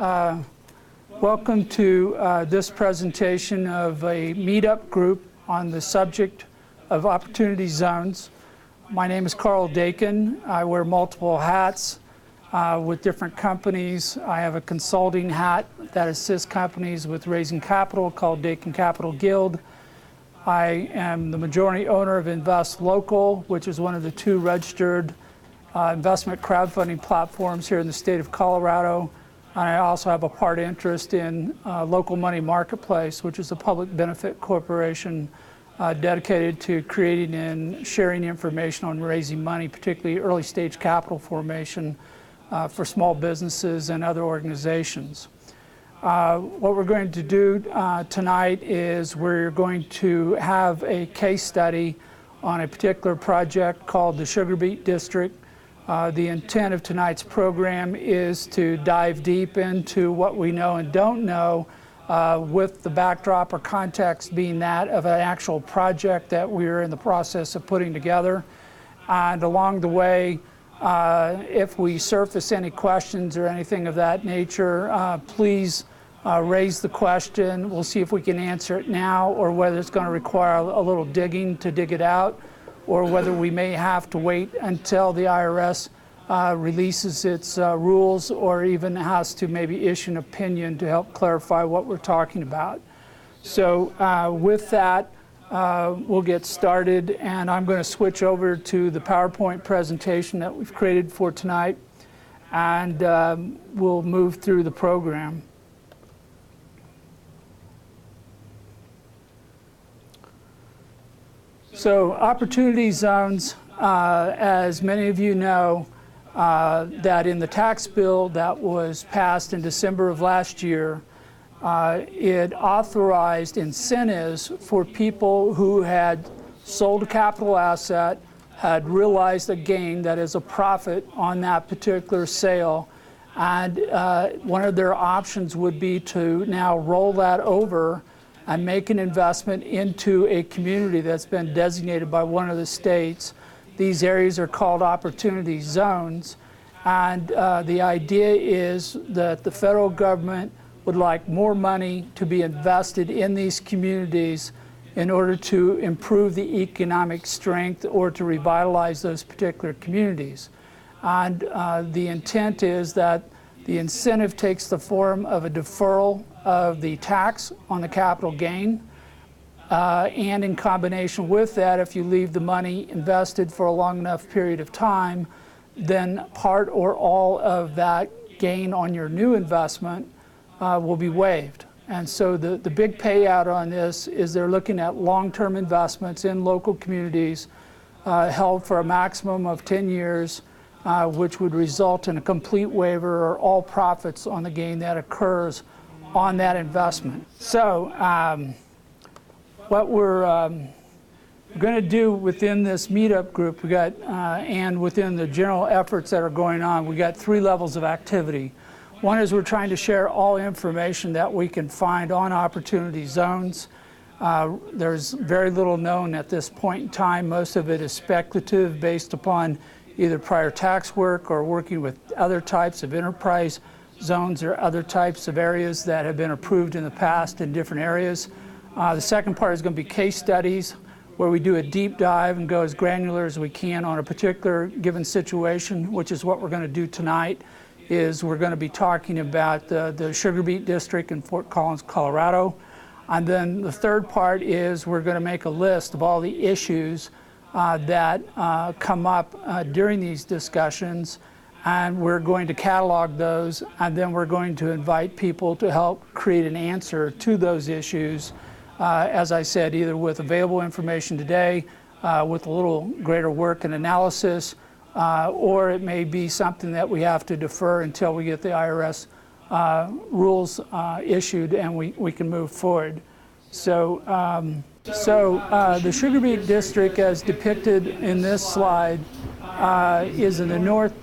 Welcome to this presentation of a Meetup group on the subject of opportunity zones. My name is Carl Dakin. I wear multiple hats with different companies. I have a consulting hat that assists companies with raising capital called Dakin Capital Guild. I am the majority owner of Invest Local, which is one of the two registered investment crowdfunding platforms here in the state of Colorado. And I also have a part interest in Local Money Marketplace, which is a public benefit corporation dedicated to creating and sharing information on raising money, particularly early stage capital formation for small businesses and other organizations. What we're going to do tonight is we're going to have a case study on a particular project called the Sugar Beet District. The intent of tonight's program is to dive deep into what we know and don't know with the backdrop or context being that of an actual project that we're in the process of putting together. And along the way, if we surface any questions or anything of that nature, please raise the question. We'll see if we can answer it now or whether it's going to require a little digging to dig it out, or whether we may have to wait until the IRS releases its rules, or even has to maybe issue an opinion to help clarify what we're talking about. So with that, we'll get started, and I'm going to switch over to the PowerPoint presentation that we've created for tonight, and we'll move through the program. So opportunity zones, as many of you know, that in the tax bill that was passed in December of last year, it authorized incentives for people who had sold a capital asset, had realized a gain, that is a profit on that particular sale, and one of their options would be to now roll that over and make an investment into a community that's been designated by one of the states. These areas are called opportunity zones, and the idea is that the federal government would like more money to be invested in these communities in order to improve the economic strength or to revitalize those particular communities. And the intent is that the incentive takes the form of a deferral of the tax on the capital gain, and in combination with that, if you leave the money invested for a long enough period of time, then part or all of that gain on your new investment will be waived. And so the big payout on this is they're looking at long-term investments in local communities held for a maximum of 10 years, which would result in a complete waiver or all profits on the gain that occurs on that investment. So what we're going to do within this Meetup group, we got and within the general efforts that are going on, we got three levels of activity. One is we're trying to share all information that we can find on opportunity zones. There's very little known at this point in time. Most of it is speculative based upon either prior tax work or working with other types of enterprise zones or other types of areas that have been approved in the past in different areas. The second part is going to be case studies, where we do a deep dive and go as granular as we can on a particular given situation, which is what we're going to do tonight. Is we're going to be talking about the Sugar Beet District in Fort Collins, Colorado. And then the third part is we're going to make a list of all the issues that come up during these discussions, and we're going to catalog those, and then we're going to invite people to help create an answer to those issues, as I said, either with available information today, with a little greater work and analysis, or it may be something that we have to defer until we get the IRS rules issued and we can move forward. So, the Sugar Beet District, as depicted in this slide, is in the northeast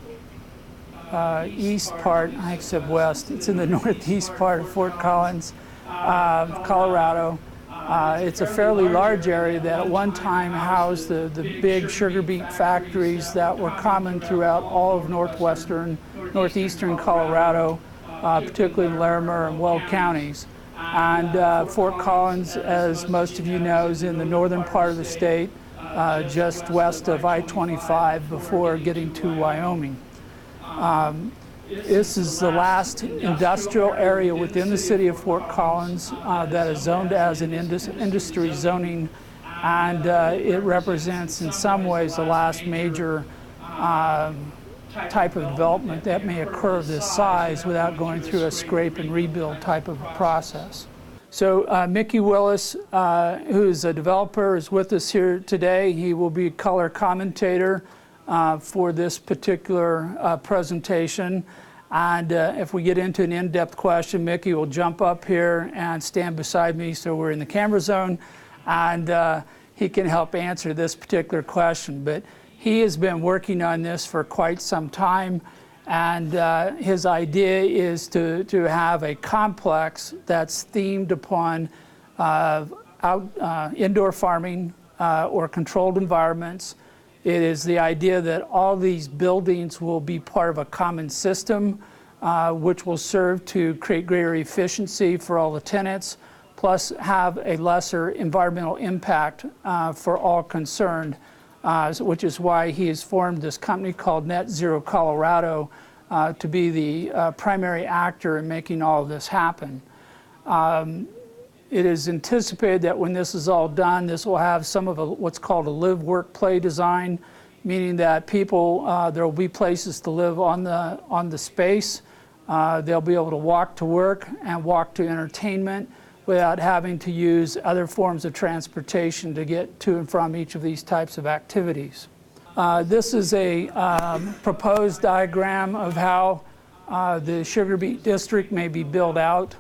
part, I said west, it's in the northeast part of Fort Collins, Colorado. It's a fairly large area that at one time housed the big sugar beet factories that were common throughout all of northeastern Colorado. particularly in Larimer and Weld counties. And Fort Collins, as most of you know, is in the northern part of the state, just west of I-25 before getting to Wyoming. This is the last industrial area within the city of Fort Collins that is zoned as an industry zoning, and it represents in some ways the last major type of development that may occur of this size without going through a scrape and rebuild type of a process. So Mickey Willis, who is a developer, is with us here today. He will be a color commentator for this particular presentation. And if we get into an in-depth question, Mickey will jump up here and stand beside me so we're in the camera zone, and he can help answer this particular question. But he has been working on this for quite some time, and his idea is to have a complex that's themed upon indoor farming or controlled environments. It is the idea that all these buildings will be part of a common system, which will serve to create greater efficiency for all the tenants, plus have a lesser environmental impact for all concerned, which is why he has formed this company called NetZero Colorado to be the primary actor in making all of this happen. It is anticipated that when this is all done, this will have some of what's called a live, work, play design, meaning that people, there will be places to live on the space. They'll be able to walk to work and walk to entertainment without having to use other forms of transportation to get to and from each of these types of activities. This is a proposed diagram of how the Sugar Beet District may be built out.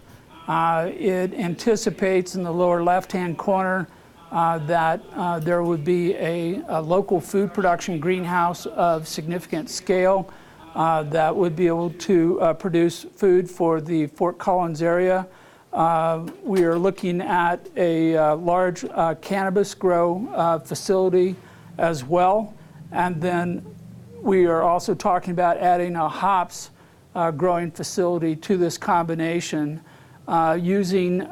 It anticipates in the lower left-hand corner that there would be a local food production greenhouse of significant scale that would be able to produce food for the Fort Collins area. We are looking at a large cannabis grow facility as well. And then we are also talking about adding a hops growing facility to this combination, using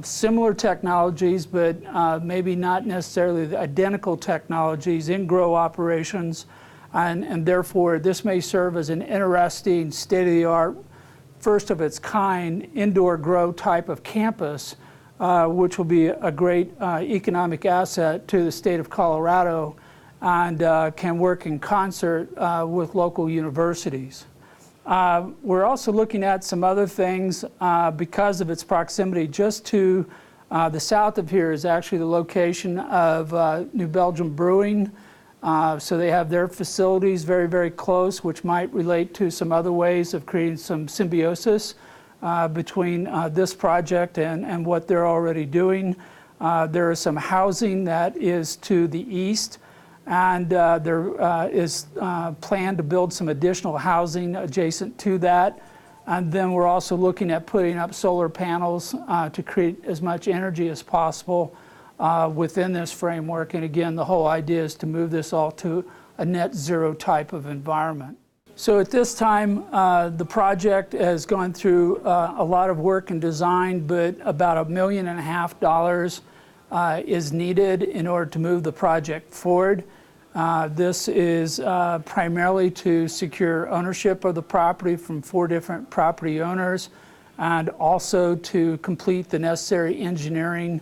similar technologies, but maybe not necessarily the identical technologies in grow operations. And therefore, this may serve as an interesting, state-of-the-art, first of its kind, indoor grow type of campus, which will be a great economic asset to the state of Colorado and can work in concert with local universities. We're also looking at some other things because of its proximity. Just to the south of here is actually the location of New Belgium Brewing. So they have their facilities very, very close, which might relate to some other ways of creating some symbiosis between this project and what they're already doing. There is some housing that is to the east, and there is planned to build some additional housing adjacent to that. And then we're also looking at putting up solar panels to create as much energy as possible within this framework. And again, the whole idea is to move this all to a net zero type of environment. So at this time, the project has gone through a lot of work and design, but about $1.5 million is needed in order to move the project forward. This is primarily to secure ownership of the property from 4 different property owners, and also to complete the necessary engineering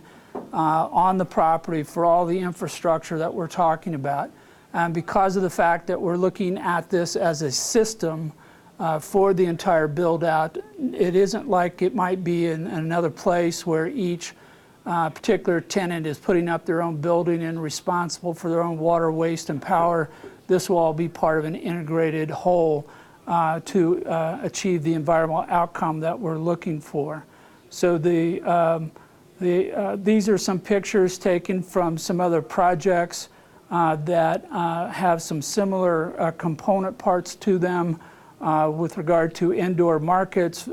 on the property for all the infrastructure that we're talking about. And because of the fact that we're looking at this as a system for the entire build out, it isn't like it might be in another place where each particular tenant is putting up their own building and responsible for their own water, waste, and power. This will all be part of an integrated whole to achieve the environmental outcome that we're looking for. So these are some pictures taken from some other projects that have some similar component parts to them with regard to indoor markets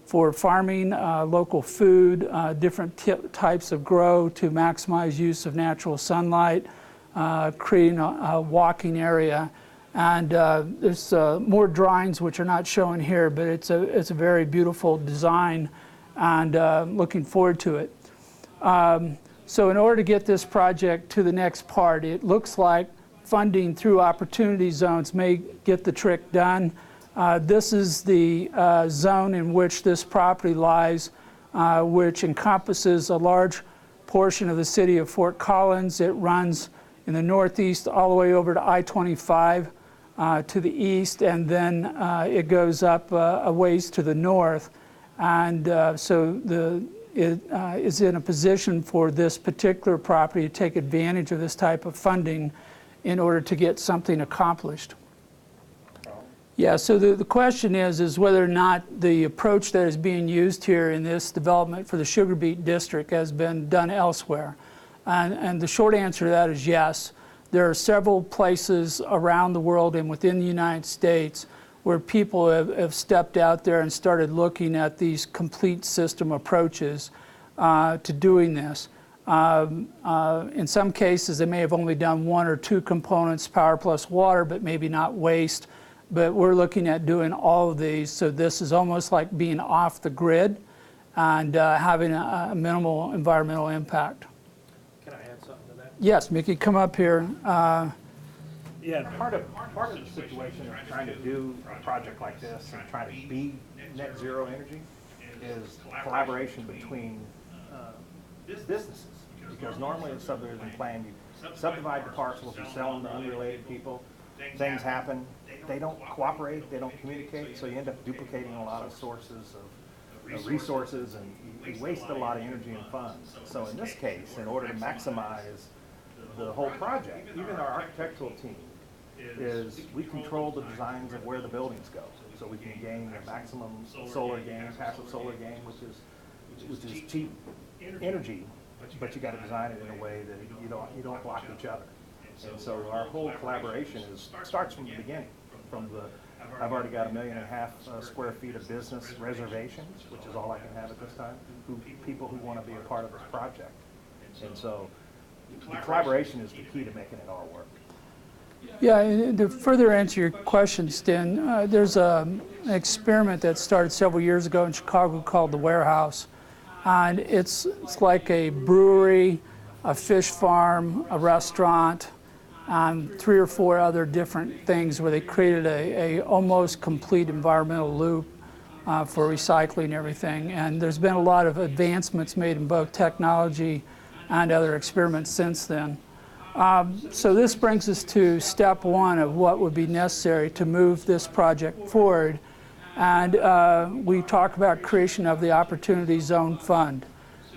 for farming, local food, different types of grow to maximize use of natural sunlight, creating a walking area. And there's more drawings which are not shown here, but it's a very beautiful design, and looking forward to it. So in order to get this project to the next part, it looks like funding through opportunity zones may get the trick done. This is the zone in which this property lies, which encompasses a large portion of the city of Fort Collins. It runs in the northeast all the way over to I-25 to the east, and then it goes up a ways to the north. And so it is in a position for this particular property to take advantage of this type of funding in order to get something accomplished. Yeah, so the question is whether or not the approach that is being used here in this development for the Sugar Beet District has been done elsewhere. And the short answer to that is yes. There are several places around the world and within the United States where people have stepped out there and started looking at these complete system approaches to doing this. In some cases, they may have only done one or two components, power plus water, but maybe not waste. But we're looking at doing all of these, so this is almost like being off the grid and having a minimal environmental impact. Can I add something to that? Yes, Mickey, come up here. Yeah, part of the situation of trying to do a project like this and trying to be net zero energy is collaboration between businesses. Because normally in subdivision plan, you subdivide the parcels, you sell them to unrelated people, things happen, they don't cooperate, they don't communicate, so you end up duplicating a lot of sources of resources, and you waste a lot of energy and funds. So in this case, in order to maximize the whole project, even our architectural team, is we control the designs of where the buildings go. So we can gain a maximum solar gain, passive solar gain, which is cheap energy, but you got to design it in a way that you don't block each other. And so our whole collaboration starts from the beginning. I've already got 1.5 million square feet of business reservations, which is all I can have at this time, people who want to be a part of this project. And so the collaboration is the key to making it all work. Yeah, and to further answer your question, Stan, there's an experiment that started several years ago in Chicago called The Warehouse. And it's like a brewery, a fish farm, a restaurant, 3 or 4 other different things where they created a almost complete environmental loop for recycling and everything. And there's been a lot of advancements made in both technology and other experiments since then. So this brings us to step 1 of what would be necessary to move this project forward. And we talk about creation of the Opportunity Zone Fund.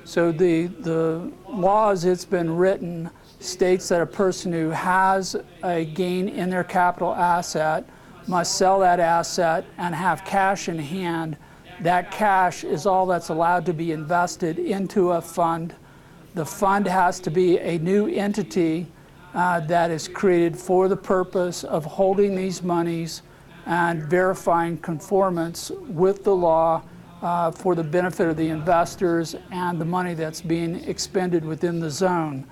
So the law as it's been written states that a person who has a gain in their capital asset must sell that asset and have cash in hand. That cash is all that's allowed to be invested into a fund. The fund has to be a new entity that is created for the purpose of holding these monies and verifying conformance with the law for the benefit of the investors and the money that's being expended within the zone.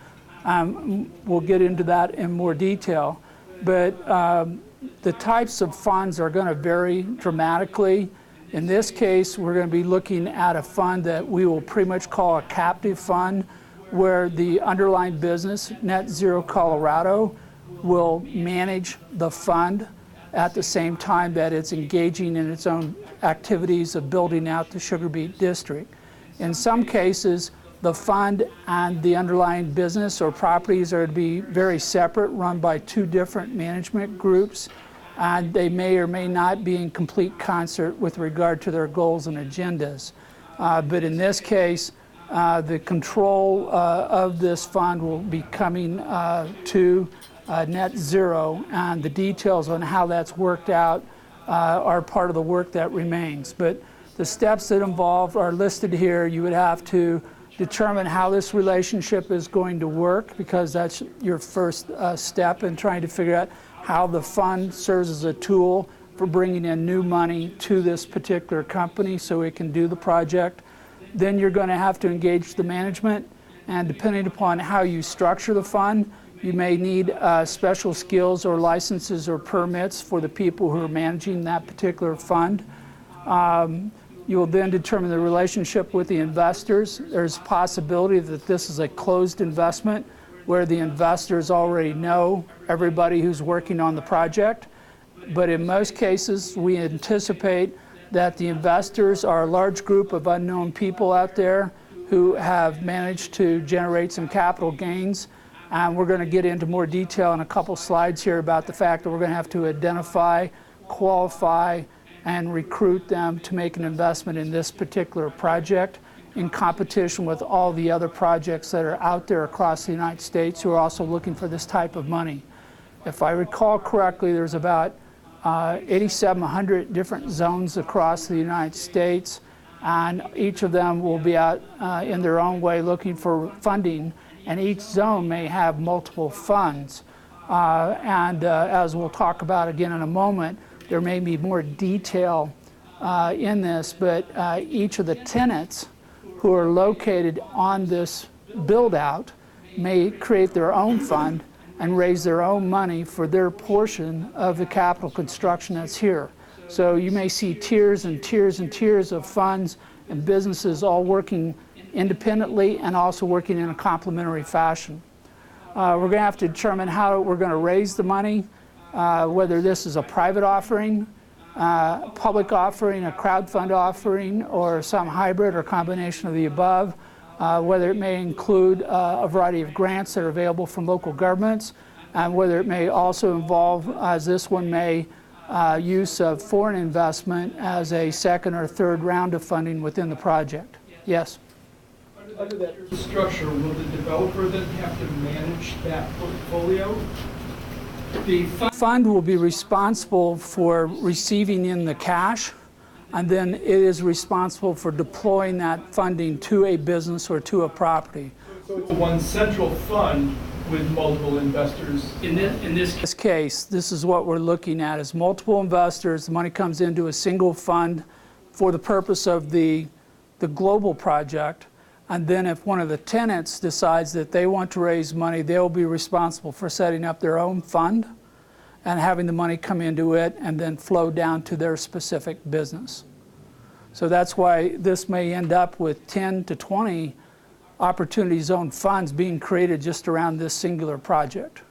We'll get into that in more detail, but the types of funds are going to vary dramatically. In this case, we're going to be looking at a fund that we will pretty much call a captive fund, where the underlying business, NetZero Colorado, will manage the fund at the same time that it's engaging in its own activities of building out the Sugar Beet District. In some cases, the fund and the underlying business or properties are to be very separate, run by 2 different management groups, and they may or may not be in complete concert with regard to their goals and agendas. But in this case, the control of this fund will be coming to NetZero, and the details on how that's worked out are part of the work that remains. But the steps that involved are listed here. You would have to determine how this relationship is going to work, because that's your first step in trying to figure out how the fund serves as a tool for bringing in new money to this particular company so it can do the project. Then you're going to have to engage the management, and depending upon how you structure the fund, You may need special skills or licenses or permits for the people who are managing that particular fund. You will then determine the relationship with the investors. There's a possibility that this is a closed investment where the investors already know everybody who's working on the project. But in most cases, we anticipate that the investors are a large group of unknown people out there who have managed to generate some capital gains. And we're going to get into more detail in a couple slides here about the fact that we're going to have to identify, qualify, and recruit them to make an investment in this particular project in competition with all the other projects that are out there across the United States who are also looking for this type of money. If I recall correctly, there's about 8,700 different zones across the United States, and each of them will be out in their own way looking for funding, and each zone may have multiple funds. As we'll talk about again in a moment, there may be more detail in this, but each of the tenants who are located on this build-out may create their own fund and raise their own money for their portion of the capital construction that's here. So you may see tiers and tiers and tiers of funds and businesses all working independently and also working in a complementary fashion. We're going to have to determine how we're going to raise the money, whether this is a private offering, public offering, a crowdfund offering, or some hybrid or combination of the above, whether it may include a variety of grants that are available from local governments, and whether it may also involve, as this one may, use of foreign investment as a second or third round of funding within the project. Yes? Under that structure, will the developer then have to manage that portfolio? The fund will be responsible for receiving in the cash, and then it is responsible for deploying that funding to a business or to a property. So it's one central fund with multiple investors. In this case, this is what we're looking at, is multiple investors. The money comes into a single fund for the purpose of the global project. And then if one of the tenants decides that they want to raise money, they'll be responsible for setting up their own fund and having the money come into it and then flow down to their specific business. So that's why this may end up with 10 to 20 Opportunity Zone funds being created just around this singular project.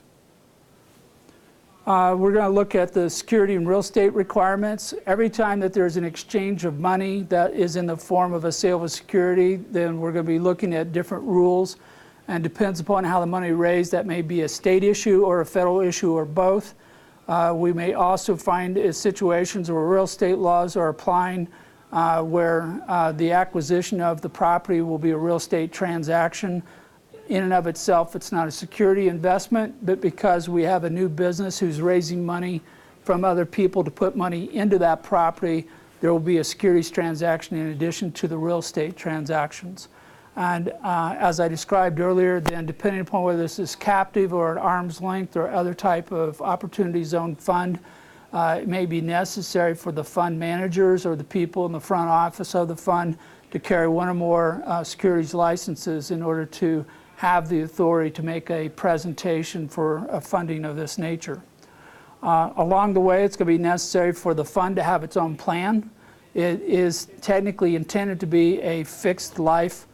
We're going to look at the security and real estate requirements. Every time that there's an exchange of money that is in the form of a sale of a security, then we're going to be looking at different rules, and depends upon how the money is raised. That may be a state issue or a federal issue or both. We may also find situations where real estate laws are applying where the acquisition of the property will be a real estate transaction. In and of itself, it's not a security investment, but because we have a new business who's raising money from other people to put money into that property, there will be a securities transaction in addition to the real estate transactions. And as I described earlier, then depending upon whether this is captive or at arm's length or other type of Opportunity Zone fund, it may be necessary for the fund managers or the people in the front office of the fund to carry one or more securities licenses in order to have the authority to make a presentation for a funding of this nature. Along the way, it's going to be necessary for the fund to have its own plan. It is technically intended to be a fixed life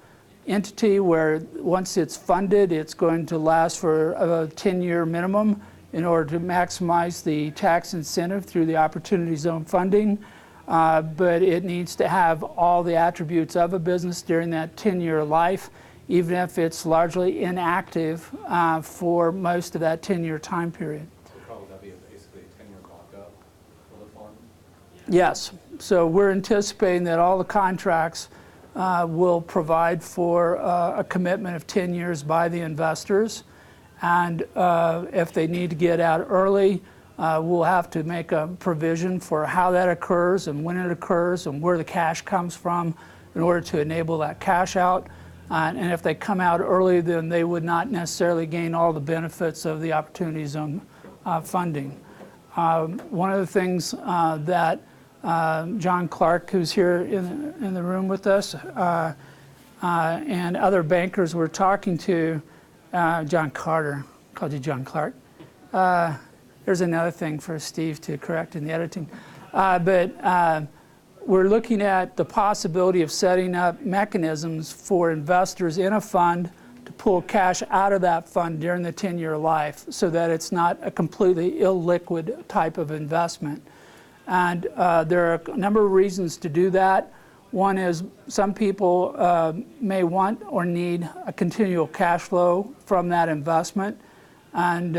entity where once it's funded, it's going to last for a 10-year minimum in order to maximize the tax incentive through the Opportunity Zone funding. But it needs to have all the attributes of a business during that 10-year life, even if it's largely inactive for most of that 10-year time period. So probably that'd be basically a 10-year lockup for the fund? Yes. So we're anticipating that all the contracts will provide for a commitment of 10 years by the investors. And if they need to get out early, we'll have to make a provision for how that occurs and when it occurs and where the cash comes from in order to enable that cash out. And if they come out early, then they would not necessarily gain all the benefits of the Opportunity Zone funding. One of the things that John Clark, who's here in the room with us, and other bankers we're talking to, John Carter, called you John Clark. There's another thing for Steve to correct in the editing. We're looking at the possibility of setting up mechanisms for investors in a fund to pull cash out of that fund during the 10-year life so that it's not a completely illiquid type of investment. And there are a number of reasons to do that. One is some people may want or need a continual cash flow from that investment. And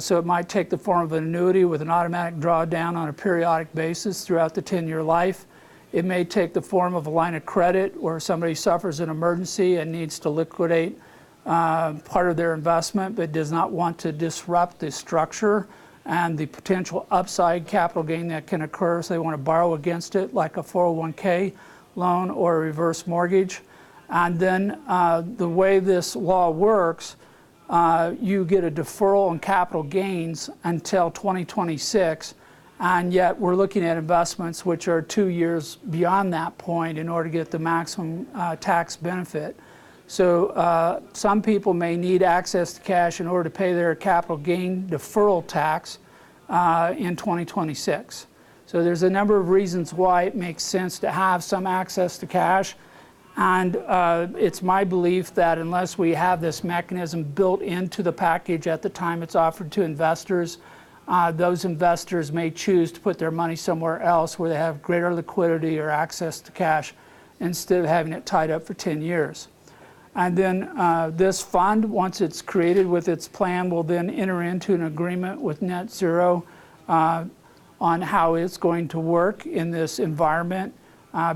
so it might take the form of an annuity with an automatic drawdown on a periodic basis throughout the 10-year life. It may take the form of a line of credit where somebody suffers an emergency and needs to liquidate part of their investment but does not want to disrupt the structure and the potential upside capital gain that can occur, so they want to borrow against it like a 401k loan or a reverse mortgage. And then the way this law works, you get a deferral on capital gains until 2026, and yet we're looking at investments which are 2 years beyond that point in order to get the maximum tax benefit. So some people may need access to cash in order to pay their capital gain deferral tax in 2026. So there's a number of reasons why it makes sense to have some access to cash. And it's my belief that unless we have this mechanism built into the package at the time it's offered to investors, those investors may choose to put their money somewhere else where they have greater liquidity or access to cash instead of having it tied up for 10 years. And then this fund, once it's created with its plan, will then enter into an agreement with NetZero on how it's going to work in this environment.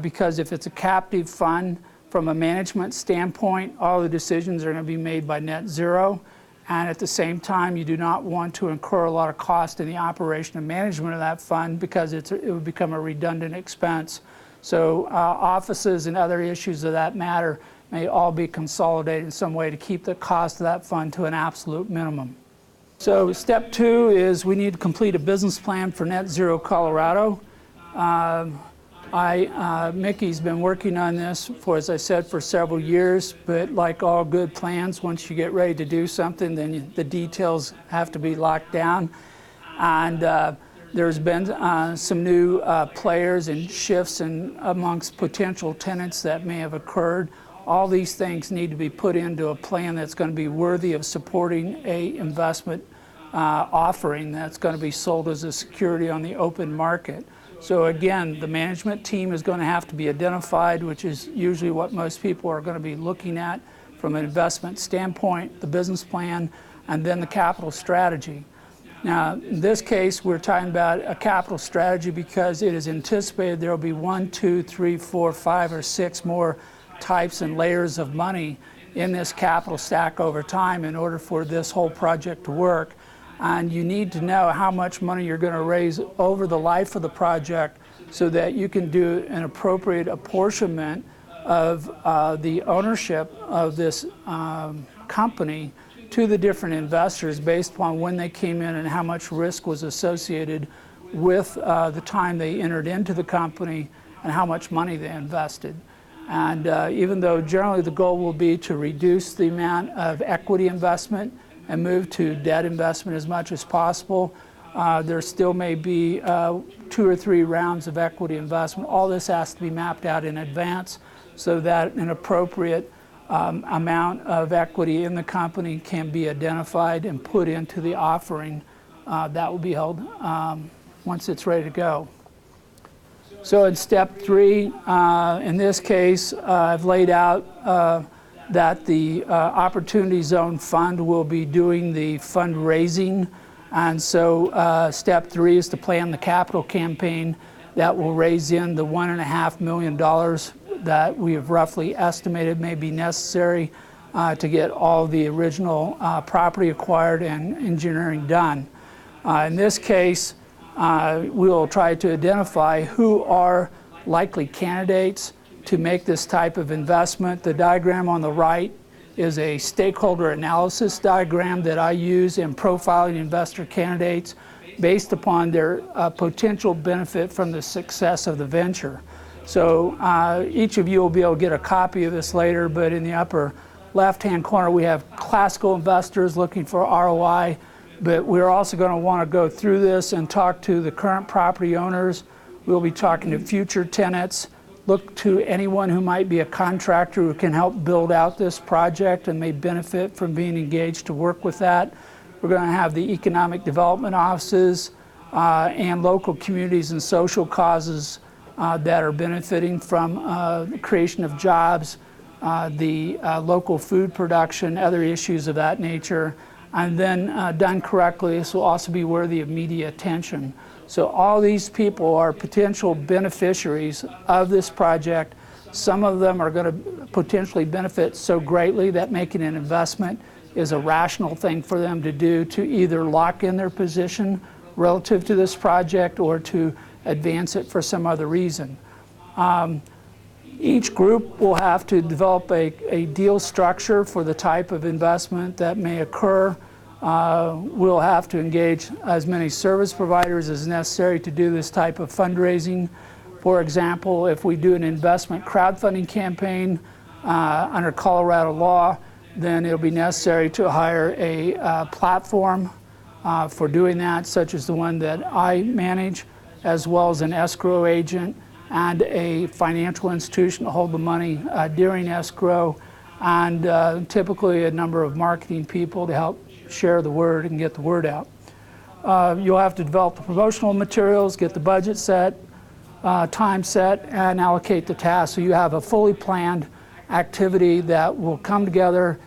Because if it's a captive fund, from a management standpoint, all the decisions are going to be made by NetZero. And at the same time, you do not want to incur a lot of cost in the operation and management of that fund because it would become a redundant expense. So offices and other issues of that matter may all be consolidated in some way to keep the cost of that fund to an absolute minimum. So step 2 is we need to complete a business plan for NetZero Colorado. Mickey's been working on this for, as I said, for several years, but like all good plans, once you get ready to do something, then the details have to be locked down. And there's been some new players and shifts amongst potential tenants that may have occurred. All these things need to be put into a plan that's going to be worthy of supporting a investment offering that's going to be sold as a security on the open market. So again, the management team is going to have to be identified, which is usually what most people are going to be looking at from an investment standpoint, the business plan, and then the capital strategy. Now, in this case, we're talking about a capital strategy because it is anticipated there will be 1, 2, 3, 4, 5, or 6 more types and layers of money in this capital stack over time in order for this whole project to work. And you need to know how much money you're going to raise over the life of the project so that you can do an appropriate apportionment of the ownership of this company to the different investors based upon when they came in and how much risk was associated with the time they entered into the company and how much money they invested. And even though generally the goal will be to reduce the amount of equity investment and move to debt investment as much as possible, there still may be 2 or 3 rounds of equity investment. All this has to be mapped out in advance so that an appropriate amount of equity in the company can be identified and put into the offering that will be held once it's ready to go. So in step 3, in this case, I've laid out that the Opportunity Zone Fund will be doing the fundraising. And so step 3 is to plan the capital campaign that will raise in the $1.5 million that we have roughly estimated may be necessary to get all the original property acquired and engineering done. In this case, we'll try to identify who are likely candidates to make this type of investment. The diagram on the right is a stakeholder analysis diagram that I use in profiling investor candidates based upon their potential benefit from the success of the venture. So each of you will be able to get a copy of this later, but in the upper left-hand corner, we have classical investors looking for ROI, but we're also going to want to go through this and talk to the current property owners. We'll be talking to future tenants, look to anyone who might be a contractor who can help build out this project and may benefit from being engaged to work with that. We're going to have the economic development offices and local communities and social causes that are benefiting from the creation of jobs, the local food production, other issues of that nature. And then done correctly, this will also be worthy of media attention. So all these people are potential beneficiaries of this project. Some of them are going to potentially benefit so greatly that making an investment is a rational thing for them to do, to either lock in their position relative to this project or to advance it for some other reason. Each group will have to develop a deal structure for the type of investment that may occur. We'll have to engage as many service providers as necessary to do this type of fundraising. For example, if we do an investment crowdfunding campaign under Colorado law, then it'll be necessary to hire a platform for doing that, such as the one that I manage, as well as an escrow agent and a financial institution to hold the money during escrow, and typically a number of marketing people to help share the word and get the word out. You'll have to develop the promotional materials, get the budget set, time set, and allocate the tasks. So you have a fully planned activity that will come together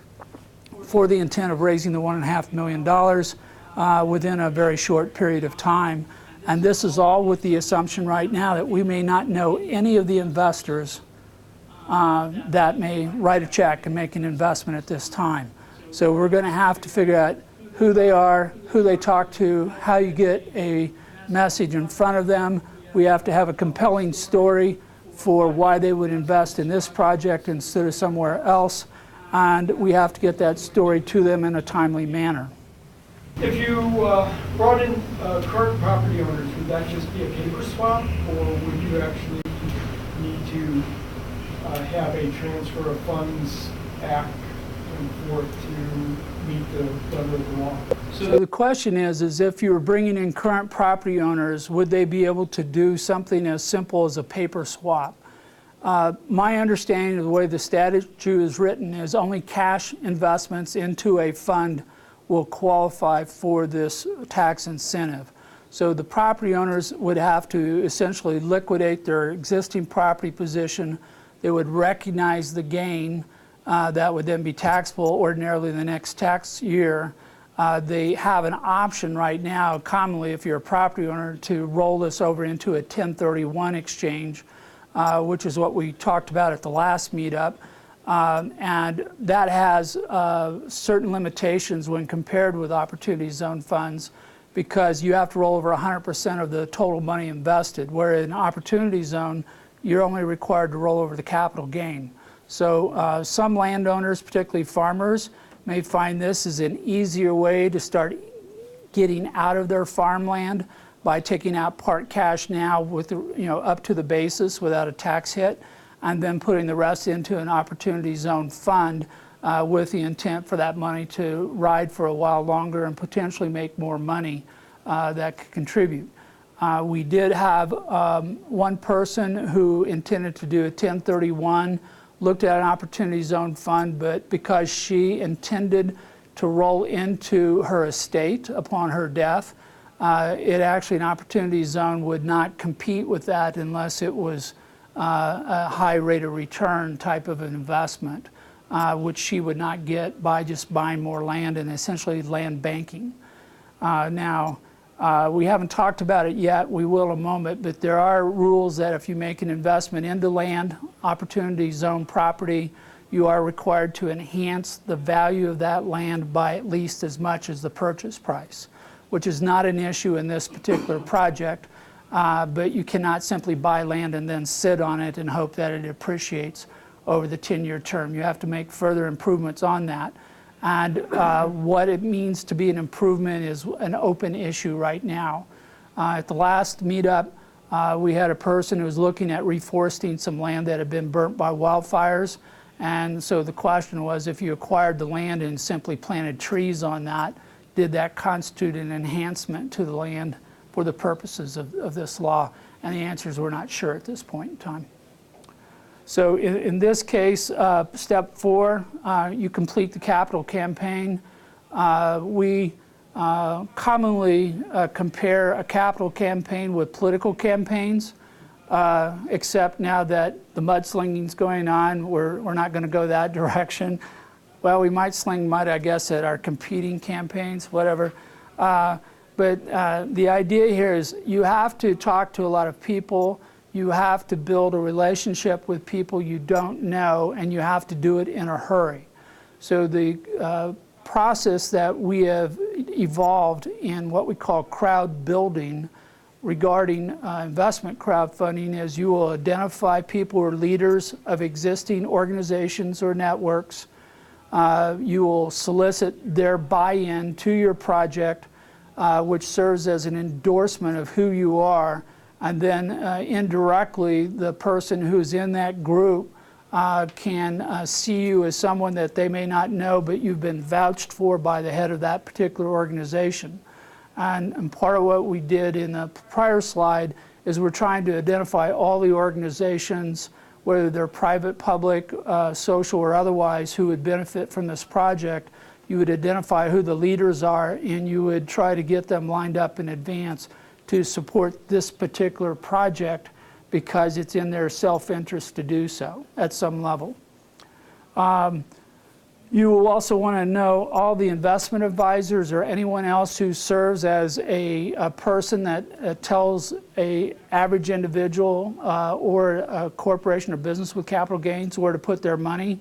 for the intent of raising the $1.5 million within a very short period of time. And this is all with the assumption right now that we may not know any of the investors that may write a check and make an investment at this time. So we're going to have to figure out who they are, who they talk to, how you get a message in front of them. We have to have a compelling story for why they would invest in this project instead of somewhere else. And we have to get that story to them in a timely manner. If you brought in current property owners, would that just be a paper swap, or would you actually need to have a transfer of funds back and forth to meet the letter of the law? So the question is if you were bringing in current property owners, would they be able to do something as simple as a paper swap? My understanding of the way the statute is written is only cash investments into a fund will qualify for this tax incentive. So the property owners would have to essentially liquidate their existing property position. They would recognize the gain that would then be taxable ordinarily in the next tax year. They have an option right now, commonly if you're a property owner, to roll this over into a 1031 exchange, which is what we talked about at the last meetup. And that has certain limitations when compared with Opportunity Zone funds, because you have to roll over 100% of the total money invested, where in Opportunity Zone, you're only required to roll over the capital gain. So some landowners, particularly farmers, may find this is an easier way to start getting out of their farmland by taking out part cash now with up to the basis without a tax hit, and then putting the rest into an Opportunity Zone fund with the intent for that money to ride for a while longer and potentially make more money that could contribute. We did have one person who intended to do a 1031, looked at an Opportunity Zone fund, but because she intended to roll into her estate upon her death, it actually, an Opportunity Zone would not compete with that unless it was a high rate of return type of an investment, which she would not get by just buying more land and essentially land banking. Now, we haven't talked about it yet, we will in a moment, but there are rules that if you make an investment into land, Opportunity Zone property, you are required to enhance the value of that land by at least as much as the purchase price, which is not an issue in this particular project. But you cannot simply buy land and then sit on it and hope that it appreciates over the 10-year term. You have to make further improvements on that. And what it means to be an improvement is an open issue right now. At the last meetup, we had a person who was looking at reforesting some land that had been burnt by wildfires, And so the question was, if you acquired the land and simply planted trees on that, did that constitute an enhancement to the land for the purposes of this law? And the answer is we're not sure at this point in time. So in this case, step 4, you complete the capital campaign. We commonly compare a capital campaign with political campaigns, except now that the mudslinging is going on, we're not going to go that direction. Well, we might sling mud, I guess, at our competing campaigns, whatever. But the idea here is you have to talk to a lot of people. You have to build a relationship with people you don't know, and you have to do it in a hurry. So the process that we have evolved in what we call crowd building regarding investment crowdfunding is you will identify people who are leaders of existing organizations or networks. You will solicit their buy-in to your project, which serves as an endorsement of who you are. And then indirectly, the person who's in that group can see you as someone that they may not know, but you've been vouched for by the head of that particular organization. And part of what we did in the prior slide is we're trying to identify all the organizations, whether they're private, public, social, or otherwise, who would benefit from this project. You would identify who the leaders are, and you would try to get them lined up in advance to support this particular project because it's in their self-interest to do so at some level. You will also want to know all the investment advisors or anyone else who serves as a person that tells an average individual or a corporation or business with capital gains where to put their money.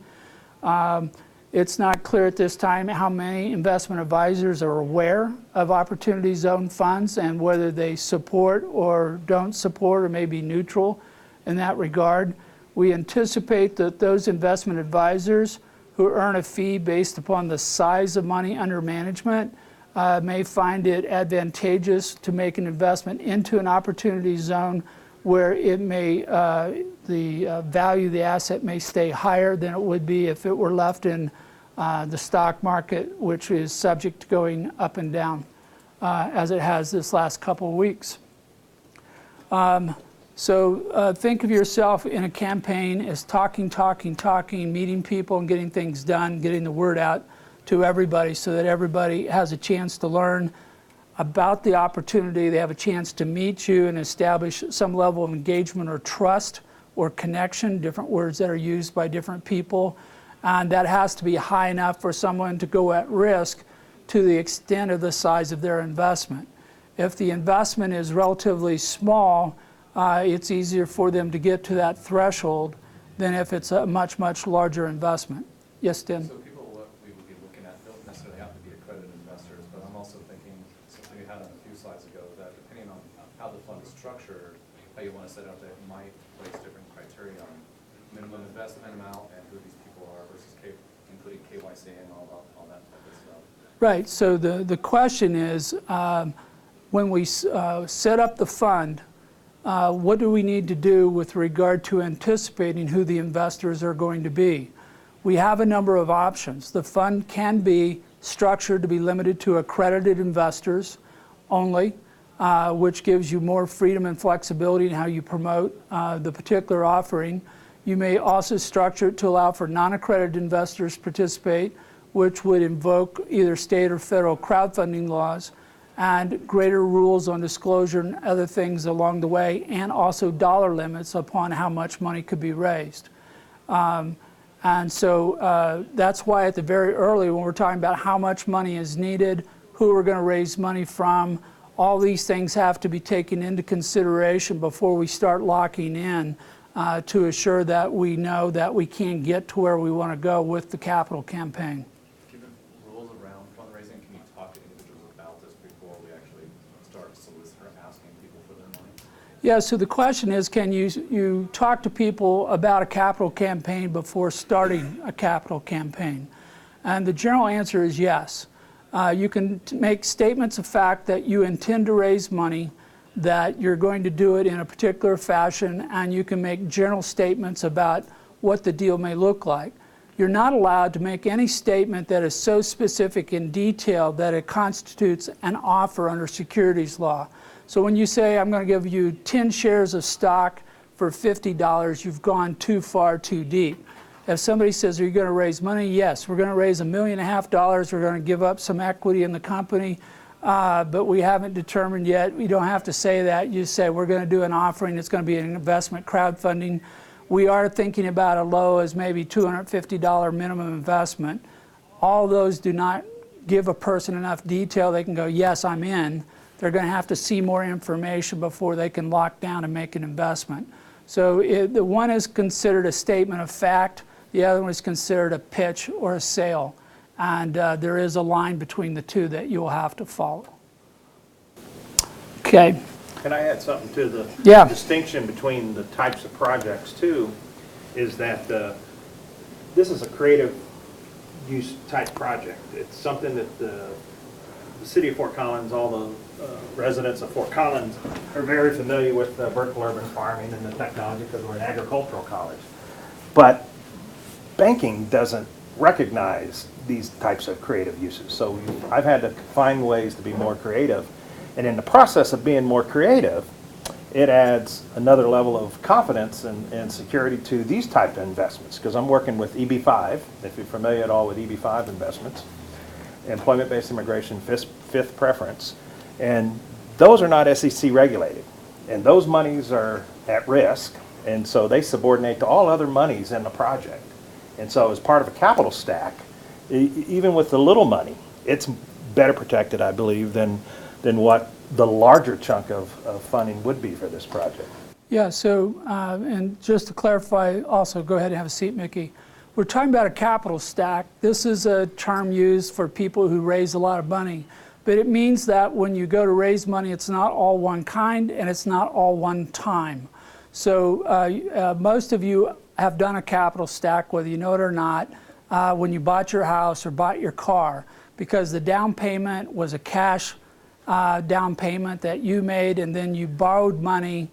It's not clear at this time how many investment advisors are aware of Opportunity Zone funds and whether they support or don't support or may be neutral in that regard. We anticipate that those investment advisors who earn a fee based upon the size of money under management may find it advantageous to make an investment into an Opportunity Zone where it may, the value of the asset may stay higher than it would be if it were left in the stock market, which is subject to going up and down as it has this last couple of weeks. So think of yourself in a campaign as talking, meeting people and getting things done, getting the word out to everybody so that everybody has a chance to learn about the opportunity. They have a chance to meet you and establish some level of engagement or trust or connection, different words that are used by different people. And that has to be high enough for someone to go at risk to the extent of the size of their investment. If the investment is relatively small, it's easier for them to get to that threshold than if it's a much, much larger investment. Yes, Dan? So people, what we would be looking at, don't necessarily have to be accredited investors, but I'm also thinking, something we had on a few slides ago, that depending on how the fund is structured, how you want to set it up, that it might place different criteria on minimum investment amount and who these people are versus including KYC and all that type of stuff. Right, so the question is, when we set up the fund, what do we need to do with regard to anticipating who the investors are going to be? We have a number of options. The fund can be structured to be limited to accredited investors only, which gives you more freedom and flexibility in how you promote the particular offering. You may also structure it to allow for non-accredited investors to participate, which would invoke either state or federal crowdfunding laws, and greater rules on disclosure and other things along the way, and also dollar limits upon how much money could be raised. And so that's why at the very early, when we're talking about how much money is needed, who we're going to raise money from, all these things have to be taken into consideration before we start locking in to assure that we know that we can get to where we want to go with the capital campaign. Given rules around fundraising, can you talk to individuals about this before we actually start soliciting or asking people for their money? Yeah, so the question is, can you talk to people about a capital campaign before starting a capital campaign? And the general answer is yes. You can make statements of fact that you intend to raise money, that you're going to do it in a particular fashion, and you can make general statements about what the deal may look like. you're not allowed to make any statement that is so specific and detailed that it constitutes an offer under securities law. So when you say, I'm going to give you 10 shares of stock for $50, you've gone too far, too deep. If somebody says, are you going to raise money? Yes, we're going to raise $1.5 million. We're going to give up some equity in the company, but we haven't determined yet. You don't have to say that. You say, we're going to do an offering. It's going to be an investment crowdfunding. We are thinking about a low as maybe $250 minimum investment. All those do not give a person enough detail. They can go, yes, I'm in. They're going to have to see more information before they can lock down and make an investment. So the one is considered a statement of fact. The other one is considered a pitch or a sale. And there is a line between the two that you'll have to follow. Okay. Can I add something to the Yeah. distinction between the types of projects too, is that this is a creative use type project. It's something that the city of Fort Collins, all the residents of Fort Collins are very familiar with vertical urban farming and the technology because we're an agricultural college. But banking doesn't recognize these types of creative uses. So I've had to find ways to be more creative. And in the process of being more creative, it adds another level of confidence and security to these type of investments. Because I'm working with EB-5, if you're familiar at all with EB-5 investments, employment-based immigration, fifth preference. And those are not SEC regulated. And those monies are at risk. And so they subordinate to all other monies in the project. And so as part of a capital stack, even with the little money, it's better protected, I believe, than what the larger chunk of funding would be for this project. Yeah, so, and just to clarify, also, go ahead and have a seat, Mickey. We're talking about a capital stack. This is a term used for people who raise a lot of money. But it means that when you go to raise money, it's not all one kind and it's not all one time. So most of you have done a capital stack, whether you know it or not, when you bought your house or bought your car, because the down payment was a cash down payment that you made, and then you borrowed money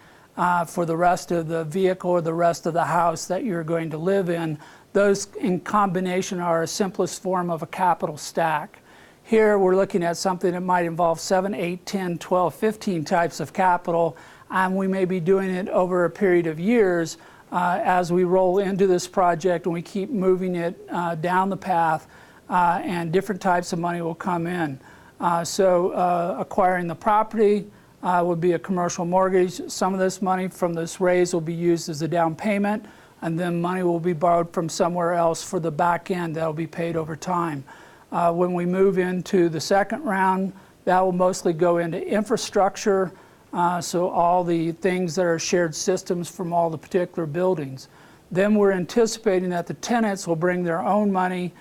for the rest of the vehicle or the rest of the house that you're going to live in. Those in combination are a simplest form of a capital stack. Here we're looking at something that might involve 7, 8, 10, 12, 15 types of capital, and we may be doing it over a period of years as we roll into this project and we keep moving it down the path, and different types of money will come in. So acquiring the property would be a commercial mortgage. Some of this money from this raise will be used as a down payment, and then money will be borrowed from somewhere else for the back end that will be paid over time. When we move into the second round, that will mostly go into infrastructure, so all the things that are shared systems from all the particular buildings. Then we're anticipating that the tenants will bring their own money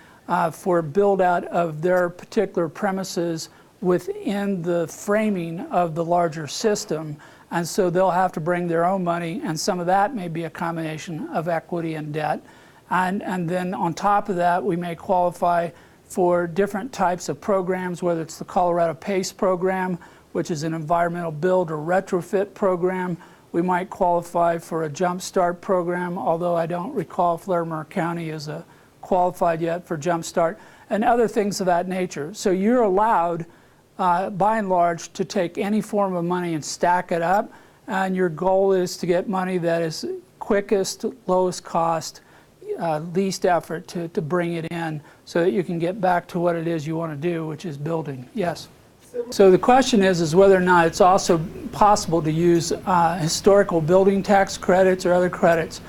for build out of their particular premises within the framing of the larger system. And so they'll have to bring their own money, and some of that may be a combination of equity and debt. And then on top of that, we may qualify for different types of programs, whether it's the Colorado PACE program, which is an environmental build or retrofit program. We might qualify for a Jump Start program, although I don't recall if Larimer County is qualified yet for Jump Start, and other things of that nature. So you're allowed, by and large, to take any form of money and stack it up, and your goal is to get money that is quickest, lowest cost, least effort to bring it in so that you can get back to what it is you want to do, which is building. Yes? So the question is whether or not it's also possible to use historical building tax credits or other credits.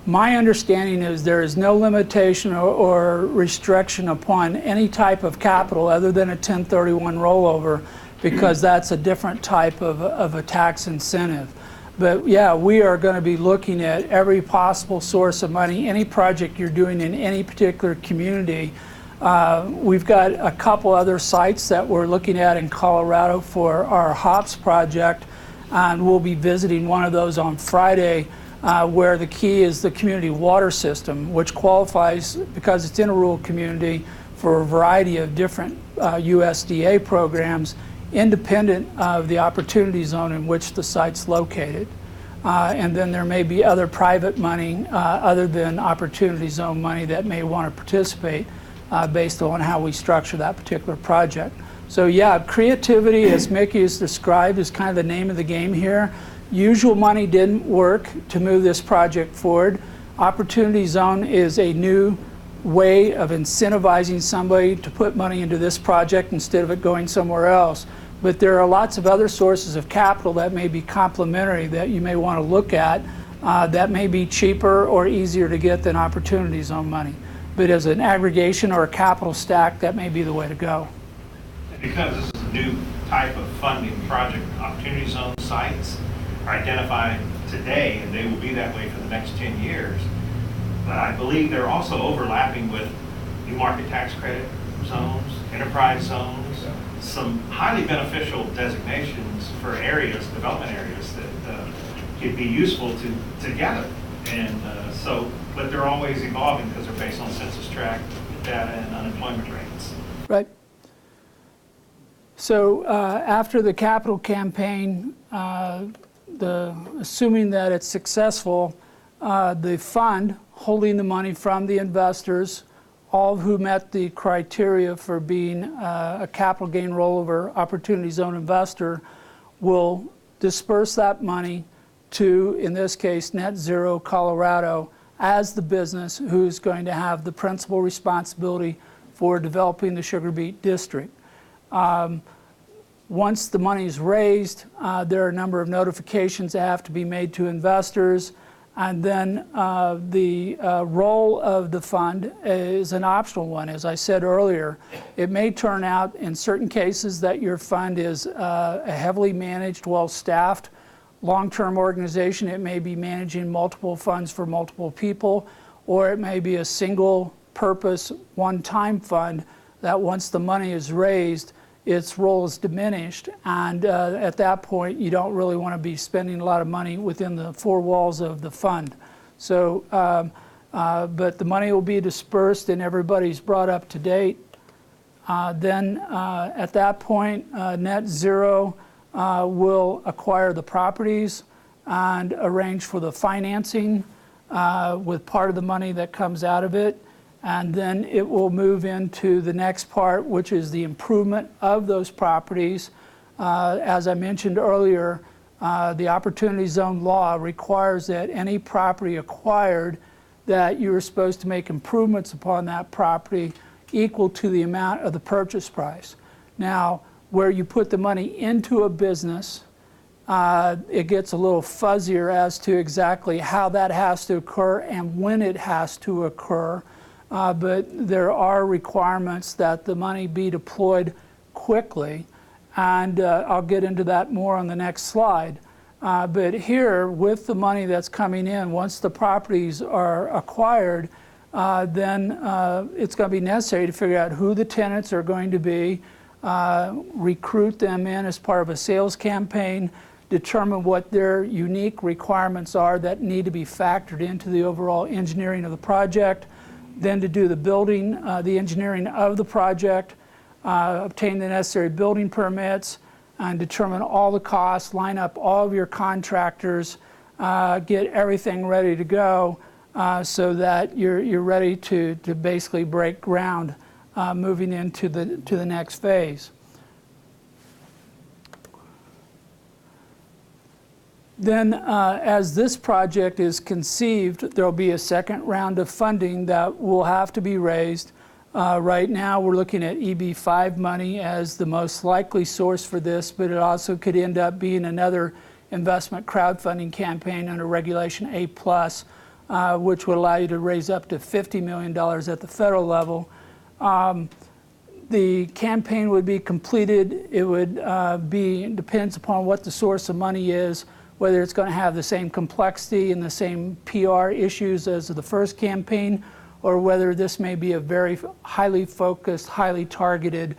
My understanding is there is no limitation or restriction upon any type of capital other than a 1031 rollover, because that's a different type of a tax incentive. But yeah, we are going to be looking at every possible source of money, any project you're doing in any particular community. We've got a couple other sites that we're looking at in Colorado for our hops project, and we'll be visiting one of those on Friday, where the key is the community water system, which qualifies, because it's in a rural community, for a variety of different USDA programs, independent of the opportunity zone in which the site's located. And then there may be other private money other than Opportunity Zone money that may want to participate based on how we structure that particular project. So yeah, creativity, as Mickey has described, is kind of the name of the game here. Usual money didn't work to move this project forward. Opportunity Zone is a new way of incentivizing somebody to put money into this project instead of it going somewhere else. But there are lots of other sources of capital that may be complementary that you may want to look at that may be cheaper or easier to get than Opportunity Zone money. But as an aggregation or a capital stack, that may be the way to go. And because this is a new type of funding project, Opportunity Zone sites are identified today, and they will be that way for the next 10 years. But I believe they're also overlapping with new market tax credit zones, enterprise zones, some highly beneficial designations for areas, development areas that could be useful together. And but they're always evolving because they're based on census tract data and unemployment rates. Right. So after the capital campaign, assuming that it's successful, the fund holding the money from the investors, all who met the criteria for being a capital gain rollover Opportunity Zone investor, will disperse that money to, in this case, NetZero Colorado as the business who's going to have the principal responsibility for developing the Sugar Beet District. Once the money is raised, there are a number of notifications that have to be made to investors. And then the role of the fund is an optional one. As I said earlier, it may turn out in certain cases that your fund is a heavily managed, well-staffed, long-term organization. It may be managing multiple funds for multiple people, or it may be a single-purpose, one-time fund that once the money is raised, its role is diminished, and at that point you don't really want to be spending a lot of money within the four walls of the fund. So, but the money will be dispersed and everybody's brought up to date. Then at that point, NetZero will acquire the properties and arrange for the financing with part of the money that comes out of it. And then it will move into the next part, which is the improvement of those properties. As I mentioned earlier, the Opportunity Zone law requires that any property acquired, that you are supposed to make improvements upon that property equal to the amount of the purchase price. Now, where you put the money into a business, it gets a little fuzzier as to exactly how that has to occur and when it has to occur. But there are requirements that the money be deployed quickly, and I'll get into that more on the next slide. But here, with the money that's coming in, once the properties are acquired, then it's going to be necessary to figure out who the tenants are going to be, recruit them in as part of a sales campaign, determine what their unique requirements are that need to be factored into the overall engineering of the project, then to do the building, the engineering of the project, obtain the necessary building permits, and determine all the costs, line up all of your contractors, get everything ready to go so that you're ready to basically break ground moving into the next phase. Then as this project is conceived, there will be a second round of funding that will have to be raised. Right now we're looking at EB5 money as the most likely source for this, but it also could end up being another investment crowdfunding campaign under Regulation A+, which would allow you to raise up to $50 million at the federal level. The campaign would be completed. It would depends upon what the source of money is, whether it's going to have the same complexity and the same PR issues as the first campaign, or whether this may be a very highly focused, highly targeted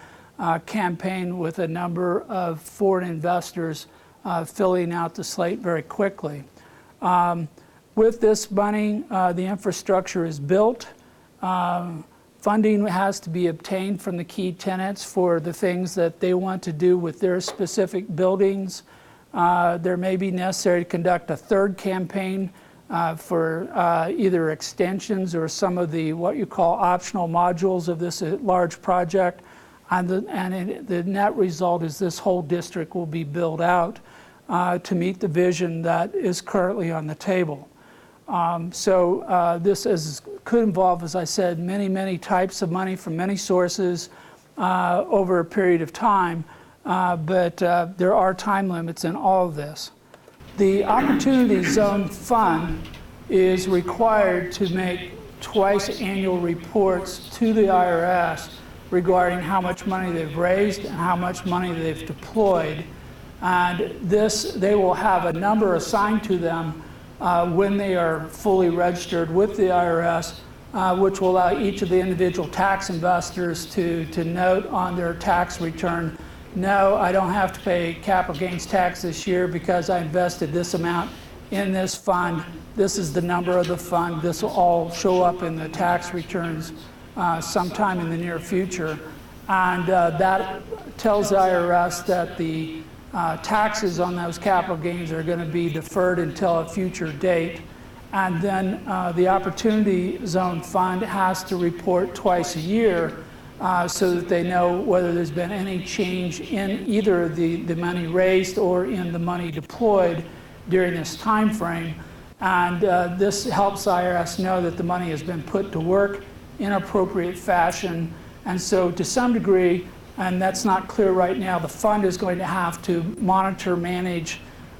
campaign with a number of foreign investors filling out the slate very quickly. With this money, the infrastructure is built. Funding has to be obtained from the key tenants for the things that they want to do with their specific buildings. there may be necessary to conduct a third campaign for either extensions or some of the what you call optional modules of this large project. And the net result is this whole district will be built out to meet the vision that is currently on the table. This could involve, as I said, many types of money from many sources over a period of time, but there are time limits in all of this. The Opportunity Zone Fund is required to make twice annual reports to the IRS regarding how much money they've raised and how much money they've deployed. And they will have a number assigned to them when they are fully registered with the IRS, which will allow each of the individual tax investors to note on their tax return, no, I don't have to pay capital gains tax this year because I invested this amount in this fund. This is the number of the fund. This will all show up in the tax returns sometime in the near future. And that tells the IRS that the taxes on those capital gains are going to be deferred until a future date. And then the Opportunity Zone Fund has to report twice a year so that they know whether there's been any change in either the money raised or in the money deployed during this time frame. And this helps IRS know that the money has been put to work in appropriate fashion. And so to some degree, and that's not clear right now, the fund is going to have to monitor, manage,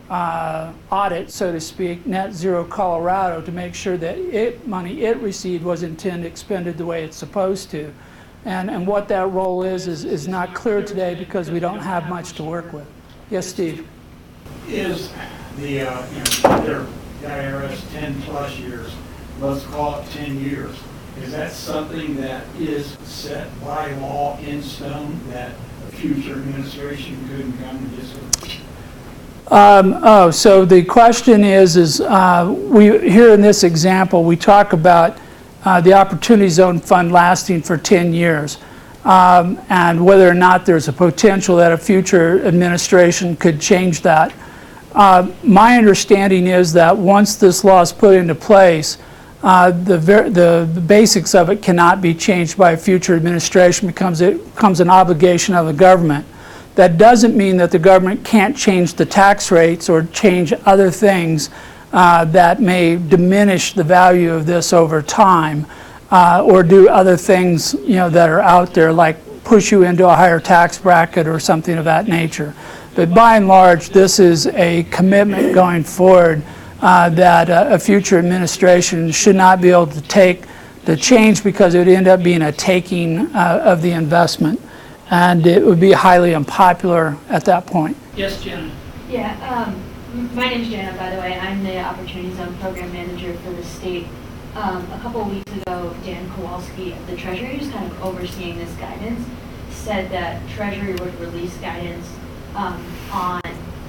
audit, so to speak, NetZero Colorado to make sure that money it received was intended, expended the way it's supposed to. And what that role is not clear today because we don't have much to work with. Yes, Steve? Is the IRS 10 plus years, let's call it 10 years, is that something that is set by law in stone that a future administration couldn't come and disagree? So the question is here in this example, we talk about the Opportunity Zone Fund lasting for 10 years and whether or not there's a potential that a future administration could change that. My understanding is that once this law is put into place, the basics of it cannot be changed by a future administration. It becomes an obligation of the government. That doesn't mean that the government can't change the tax rates or change other things that may diminish the value of this over time, or do other things that are out there, like push you into a higher tax bracket or something of that nature. But by and large, this is a commitment going forward that a future administration should not be able to take the change because it would end up being a taking of the investment, and it would be highly unpopular at that point. Yes, Jen? Yeah, my name is Jana, by the way. I'm the Opportunity Zone Program Manager for the state. A couple of weeks ago, Dan Kowalski of the Treasury, who's kind of overseeing this guidance, said that Treasury would release guidance on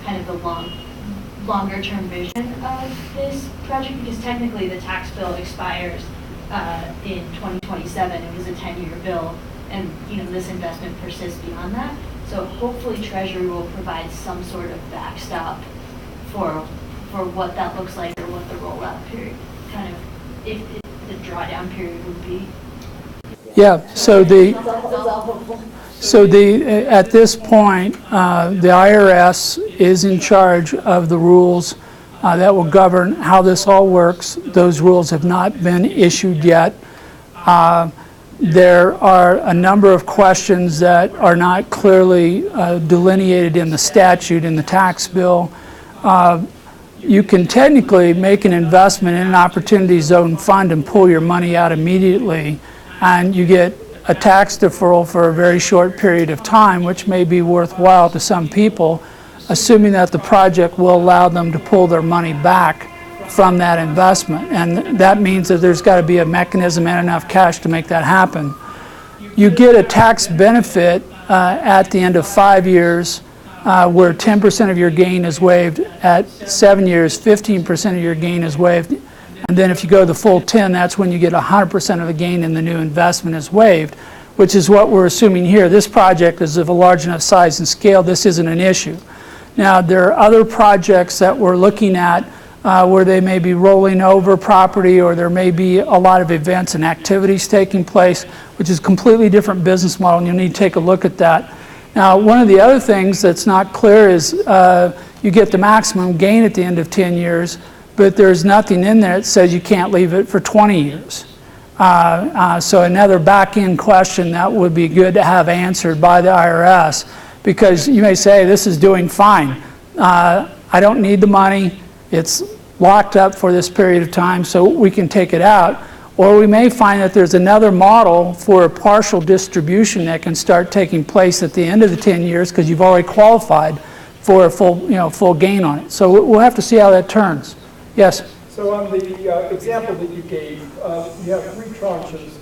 kind of the longer-term vision of this project, because technically the tax bill expires in 2027. It was a 10-year bill, and this investment persists beyond that. So hopefully Treasury will provide some sort of backstop for what that looks like, or what the rollout period, kind of, if the drawdown period would be. Yeah. At this point, the IRS is in charge of the rules that will govern how this all works. Those rules have not been issued yet. There are a number of questions that are not clearly delineated in the statute, in the tax bill. You can technically make an investment in an Opportunity Zone Fund and pull your money out immediately, and you get a tax deferral for a very short period of time, which may be worthwhile to some people, assuming that the project will allow them to pull their money back from that investment. And that means that there's got to be a mechanism and enough cash to make that happen. You get a tax benefit at the end of 5 years where 10% of your gain is waived. At 7 years, 15% of your gain is waived. And then if you go the full 10, that's when you get 100% of the gain in the new investment is waived, which is what we're assuming here. This project is of a large enough size and scale, this isn't an issue. Now, there are other projects that we're looking at where they may be rolling over property, or there may be a lot of events and activities taking place, which is a completely different business model, and you'll need to take a look at that. Now, one of the other things that's not clear is you get the maximum gain at the end of 10 years, but there's nothing in there that says you can't leave it for 20 years. So another back-end question that would be good to have answered by the IRS, because you may say, this is doing fine. I don't need the money. It's locked up for this period of time, so we can take it out. Or we may find that there's another model for a partial distribution that can start taking place at the end of the 10 years because you've already qualified for a full gain on it. So we'll have to see how that turns. Yes? So on the example that you gave, you have 3 tranches.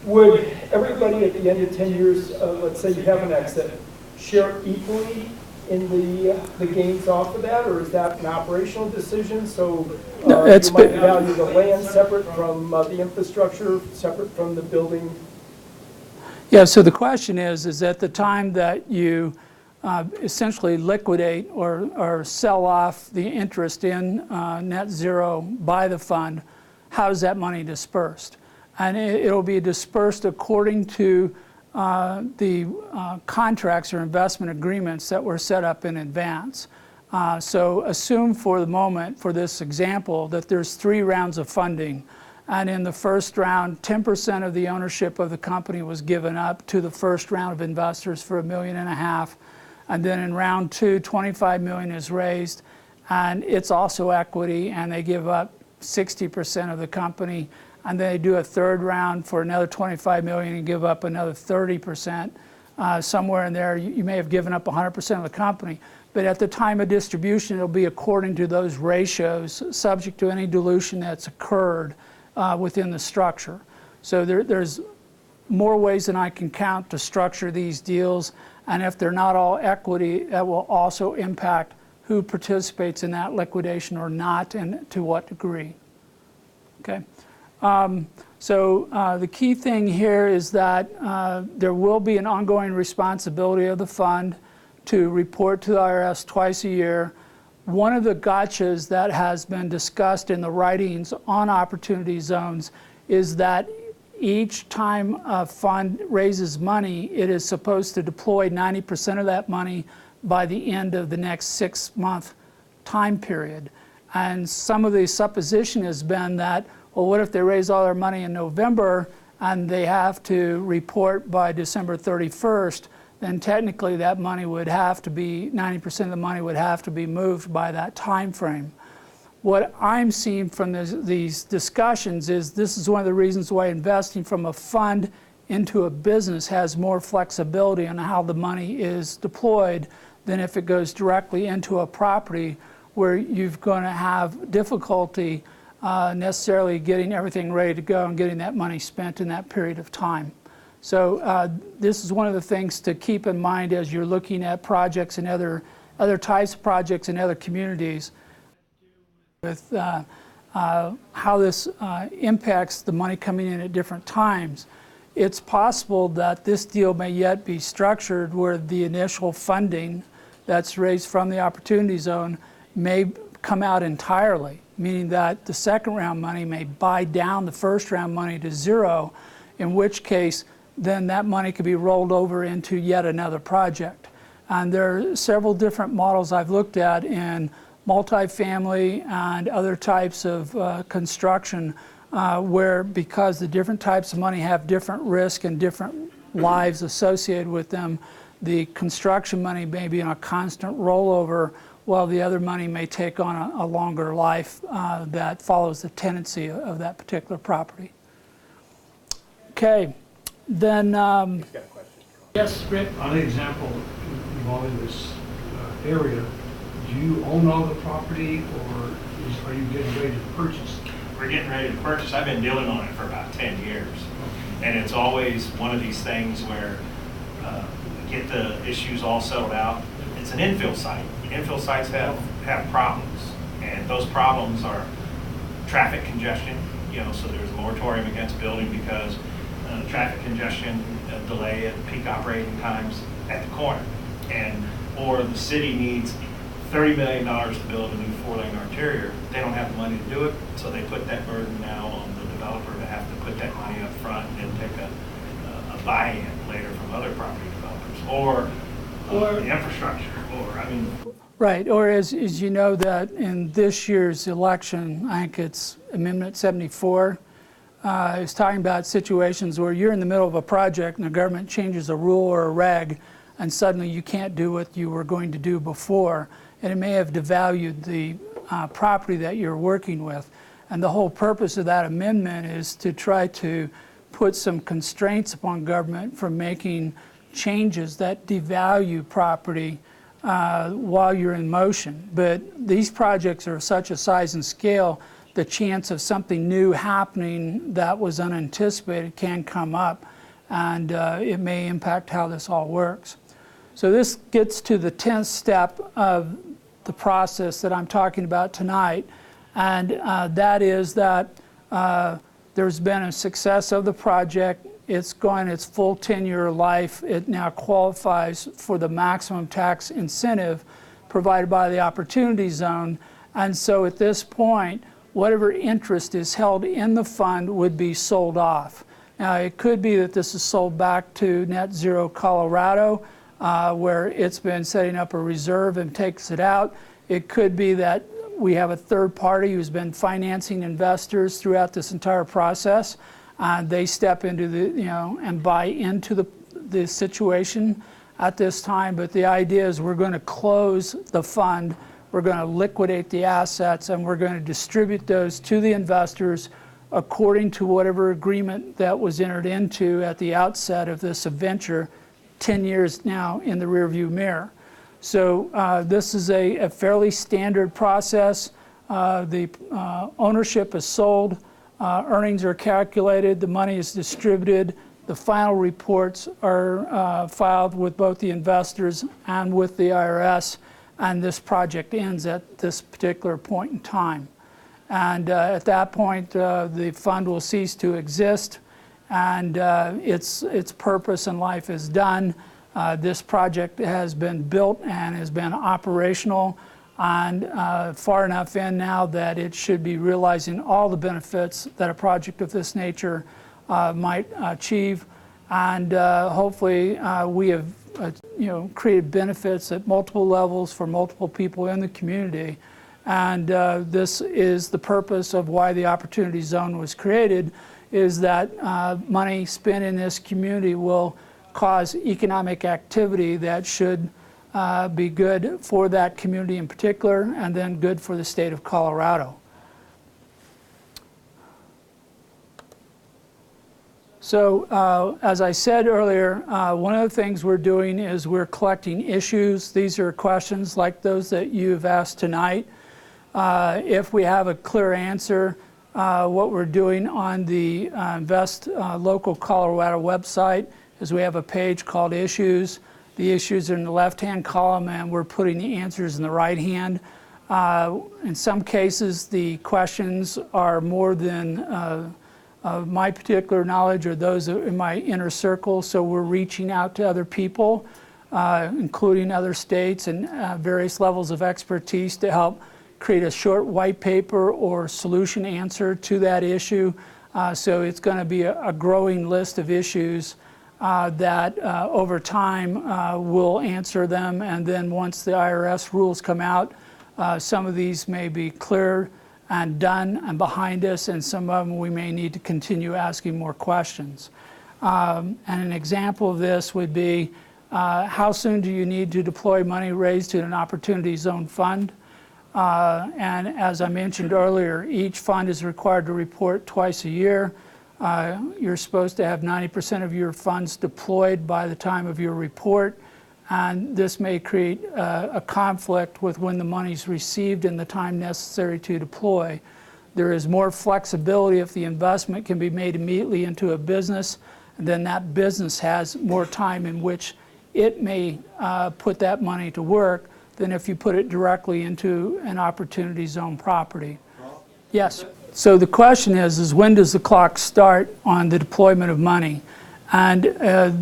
Would everybody at the end of 10 years, let's say you have an exit, share equally in the gains off of that, or is that an operational decision? So No, you might value the land separate from the infrastructure, separate from the building? Yeah, so the question is at the time that you essentially liquidate or sell off the interest in NetZero by the fund, how is that money dispersed? And it'll be dispersed according to the contracts or investment agreements that were set up in advance. So assume for the moment, for this example, that there's 3 rounds of funding. And in the first round, 10% of the ownership of the company was given up to the first round of investors for $1.5 million. And then in round 2, $25 million is raised, and it's also equity, and they give up 60% of the company. And then they do a third round for another $25 million and give up another 30%. Somewhere in there, you may have given up 100% of the company. But at the time of distribution, it'll be according to those ratios, subject to any dilution that's occurred within the structure. So there's more ways than I can count to structure these deals. And if they're not all equity, that will also impact who participates in that liquidation or not, and to what degree. Okay. So the key thing here is that there will be an ongoing responsibility of the fund to report to the IRS twice a year. One of the gotchas that has been discussed in the writings on opportunity zones is that each time a fund raises money, it is supposed to deploy 90% of that money by the end of the next 6-month time period. And some of the supposition has been that, well, what if they raise all their money in November and they have to report by December 31st? Then technically that money would have to be, 90% of the money would have to be moved by that time frame. What I'm seeing from these discussions is this is one of the reasons why investing from a fund into a business has more flexibility on how the money is deployed than if it goes directly into a property where you're going to have difficulty necessarily getting everything ready to go and getting that money spent in that period of time. So this is one of the things to keep in mind as you're looking at projects and other types of projects in other communities, with how this impacts the money coming in at different times. It's possible that this deal may yet be structured where the initial funding that's raised from the opportunity zone may come out entirely, meaning that the second round money may buy down the first round money to zero, in which case then that money could be rolled over into yet another project. And there are several different models I've looked at in multifamily and other types of construction where, because the different types of money have different risk and different lives associated with them, the construction money may be on a constant rollover while the other money may take on a longer life that follows the tenancy of that particular property. Okay, then... Yes, Rick? On the example involving this area, do you own all the property, or are you getting ready to purchase? We're getting ready to purchase. I've been dealing on it for about 10 years. And it's always one of these things where we get the issues all settled out. It's an infill site. Infill sites have problems. And those problems are traffic congestion. So there's a moratorium against building because traffic congestion, delay at peak operating times at the corner. And or the city needs $30 million to build a new 4-lane arterial. They don't have the money to do it, so they put that burden now on the developer to have to put that money up front and take a buy-in later from other property developers, or the infrastructure, or, I mean. Right, or as you know that in this year's election, I think it's Amendment 74, is talking about situations where you're in the middle of a project and the government changes a rule or a reg, and suddenly you can't do what you were going to do before, and it may have devalued the property that you're working with. And the whole purpose of that amendment is to try to put some constraints upon government from making changes that devalue property while you're in motion. But these projects are of such a size and scale, the chance of something new happening that was unanticipated can come up, and it may impact how this all works. So this gets to the 10th step of the process that I'm talking about tonight, and that is that there's been a success of the project. It's gone its full 10-year life. It now qualifies for the maximum tax incentive provided by the Opportunity Zone. And so at this point, whatever interest is held in the fund would be sold off. Now, it could be that this is sold back to NetZero Colorado, where it's been setting up a reserve and takes it out. It could be that we have a third party who's been financing investors throughout this entire process. They step into the, and buy into the situation at this time. But the idea is we're going to close the fund, we're going to liquidate the assets, and we're going to distribute those to the investors according to whatever agreement that was entered into at the outset of this venture, 10 years now in the rearview mirror. So this is a fairly standard process. The ownership is sold, earnings are calculated, the money is distributed, the final reports are filed with both the investors and with the IRS, and this project ends at this particular point in time. And at that point, the fund will cease to exist, and its purpose in life is done. This project has been built and has been operational, and far enough in now that it should be realizing all the benefits that a project of this nature might achieve. And hopefully we have created benefits at multiple levels for multiple people in the community. And this is the purpose of why the Opportunity Zone was created, is that money spent in this community will cause economic activity that should be good for that community in particular, and then good for the state of Colorado. So as I said earlier, one of the things we're doing is we're collecting issues. These are questions like those that you've asked tonight. If we have a clear answer, what we're doing on the Invest Local Colorado website is we have a page called Issues. The issues are in the left-hand column, and we're putting the answers in the right hand. In some cases, the questions are more than my particular knowledge or those in my inner circle, so we're reaching out to other people, including other states and various levels of expertise to help create a short white paper or solution answer to that issue. So it's going to be a growing list of issues that over time we'll answer them, and then once the IRS rules come out, some of these may be clear and done and behind us, and some of them we may need to continue asking more questions. And an example of this would be, how soon do you need to deploy money raised to an Opportunity Zone fund? And as I mentioned earlier, each fund is required to report twice a year. You're supposed to have 90% of your funds deployed by the time of your report, and this may create a conflict with when the money's received and the time necessary to deploy. There is more flexibility if the investment can be made immediately into a business, and then that business has more time in which it may put that money to work than if you put it directly into an Opportunity Zone property. Yes. So the question is when does the clock start on the deployment of money? And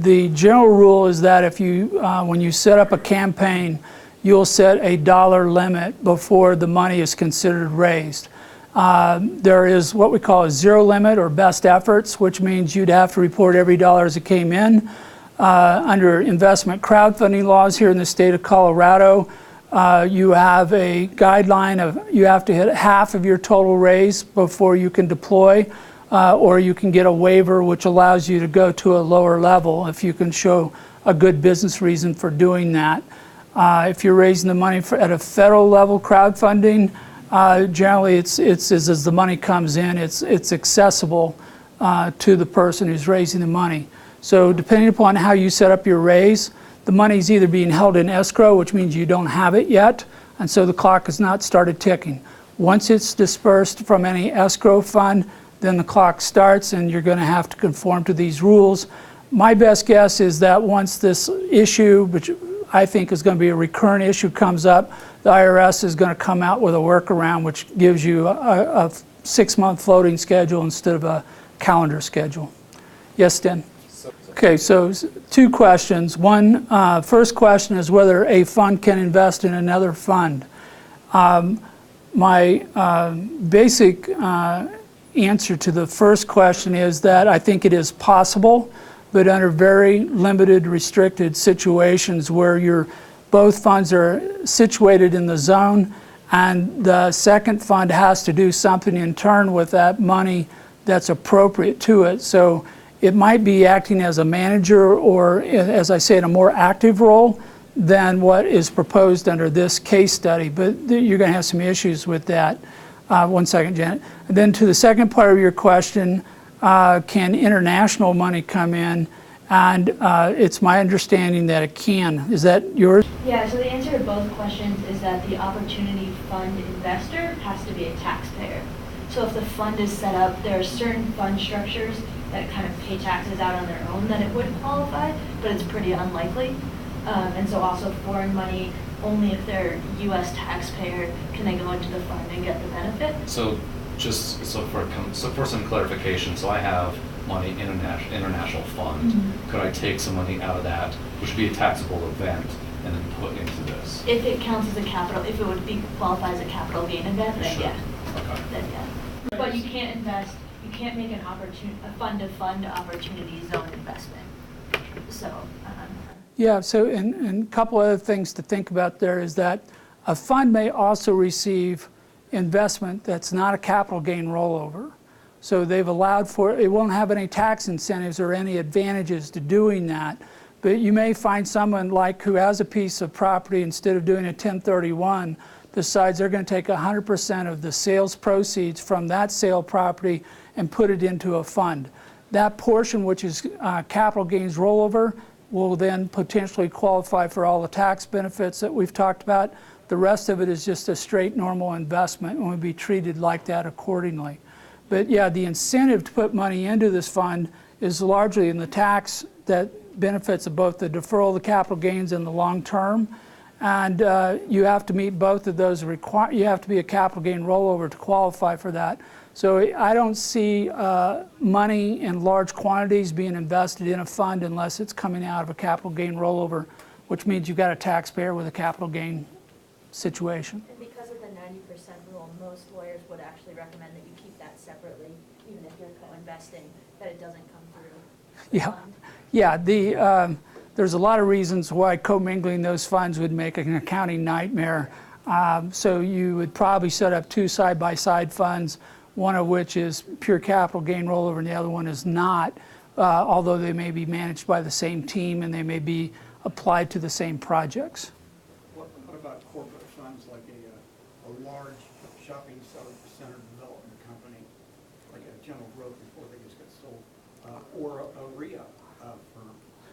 the general rule is that if you, when you set up a campaign, you'll set a dollar limit before the money is considered raised. There is what we call a zero limit or best efforts, which means you'd have to report every dollar as it came in. Under investment crowdfunding laws here in the state of Colorado, you have a guideline of you have to hit half of your total raise before you can deploy, or you can get a waiver which allows you to go to a lower level if you can show a good business reason for doing that. If you're raising the money at a federal level crowdfunding, generally it's as the money comes in, it's accessible to the person who's raising the money. So depending upon how you set up your raise, the money's either being held in escrow, which means you don't have it yet, and so the clock has not started ticking. Once it's dispersed from any escrow fund, then the clock starts and you're going to have to conform to these rules. My best guess is that once this issue, which I think is going to be a recurrent issue, comes up, the IRS is going to come out with a workaround which gives you a 6-month floating schedule instead of a calendar schedule. Yes, Dan? Okay, so 2 questions. One, first question is whether a fund can invest in another fund. My basic answer to the first question is that I think it is possible, but under very limited, restricted situations where both funds are situated in the zone and the second fund has to do something in turn with that money that's appropriate to it. So it might be acting as a manager or, as I say, in a more active role than what is proposed under this case study, but you're going to have some issues with that. One second, Janet. And then to the second part of your question, can international money come in? And it's my understanding that it can. Is that yours? Yeah, so the answer to both questions is that the opportunity fund investor has to be a taxpayer. So if the fund is set up, there are certain fund structures that kind of pay taxes out on their own that it would qualify, but it's pretty unlikely. And so also foreign money, only if they're U.S. taxpayer can they go into the fund and get the benefit. So just for some clarification, so I have money in an international fund. Mm-hmm. Could I take some money out of that, which would be a taxable event, and then put into this? If it counts as a capital, if it would be qualify as a capital gain event, then sure. Yeah. Okay. Then yeah. But you can't invest. You can't make a fund-to-fund opportunity zone investment. So. Yeah, so and a couple other things to think about there is that a fund may also receive investment that's not a capital gain rollover. So they've allowed for, it won't have any tax incentives or any advantages to doing that. But you may find someone like who has a piece of property, instead of doing a 1031, decides they're going to take 100% of the sales proceeds from that sale property and put it into a fund. That portion, which is capital gains rollover, will then potentially qualify for all the tax benefits that we've talked about. The rest of it is just a straight normal investment and will be treated like that accordingly. But yeah, the incentive to put money into this fund is largely in the tax that benefits of both the deferral of the capital gains and the long term. And you have to meet both of those you have to be a capital gain rollover to qualify for that. So I don't see money in large quantities being invested in a fund unless it's coming out of a capital gain rollover, which means you've got a taxpayer with a capital gain situation. And because of the 90% rule, most lawyers would actually recommend that you keep that separately, even if you're co-investing, that it doesn't come through the fund. Yeah. There's a lot of reasons why commingling those funds would make an accounting nightmare. So you would probably set up 2 side-by-side funds, one of which is pure capital gain rollover and the other one is not, although they may be managed by the same team and they may be applied to the same projects. What about corporate funds like a large shopping center development company, like a General Growth before they just get sold, or a RIA firm?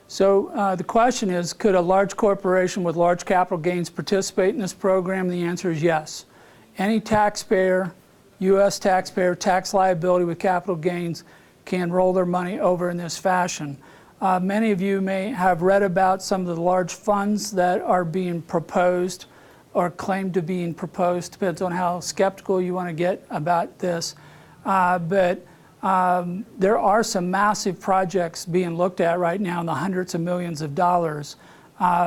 So the question is, could a large corporation with large capital gains participate in this program? The answer is yes. Any taxpayer, U.S. taxpayer, tax liability with capital gains can roll their money over in this fashion. Many of you may have read about some of the large funds that are being proposed or claimed to being proposed. Depends on how skeptical you want to get about this. But there are some massive projects being looked at right now in the hundreds of millions of dollars,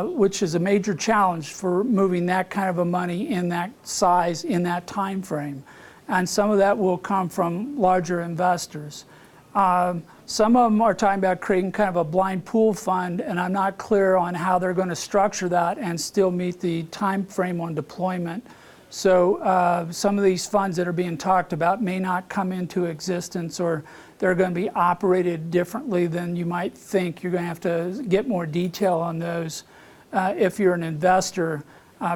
which is a major challenge for moving that kind of a money in that size in that time frame. And some of that will come from larger investors. Some of them are talking about creating kind of a blind pool fund, and I'm not clear on how they're going to structure that and still meet the time frame on deployment. So some of these funds that are being talked about may not come into existence, or they're going to be operated differently than you might think. You're going to have to get more detail on those if you're an investor,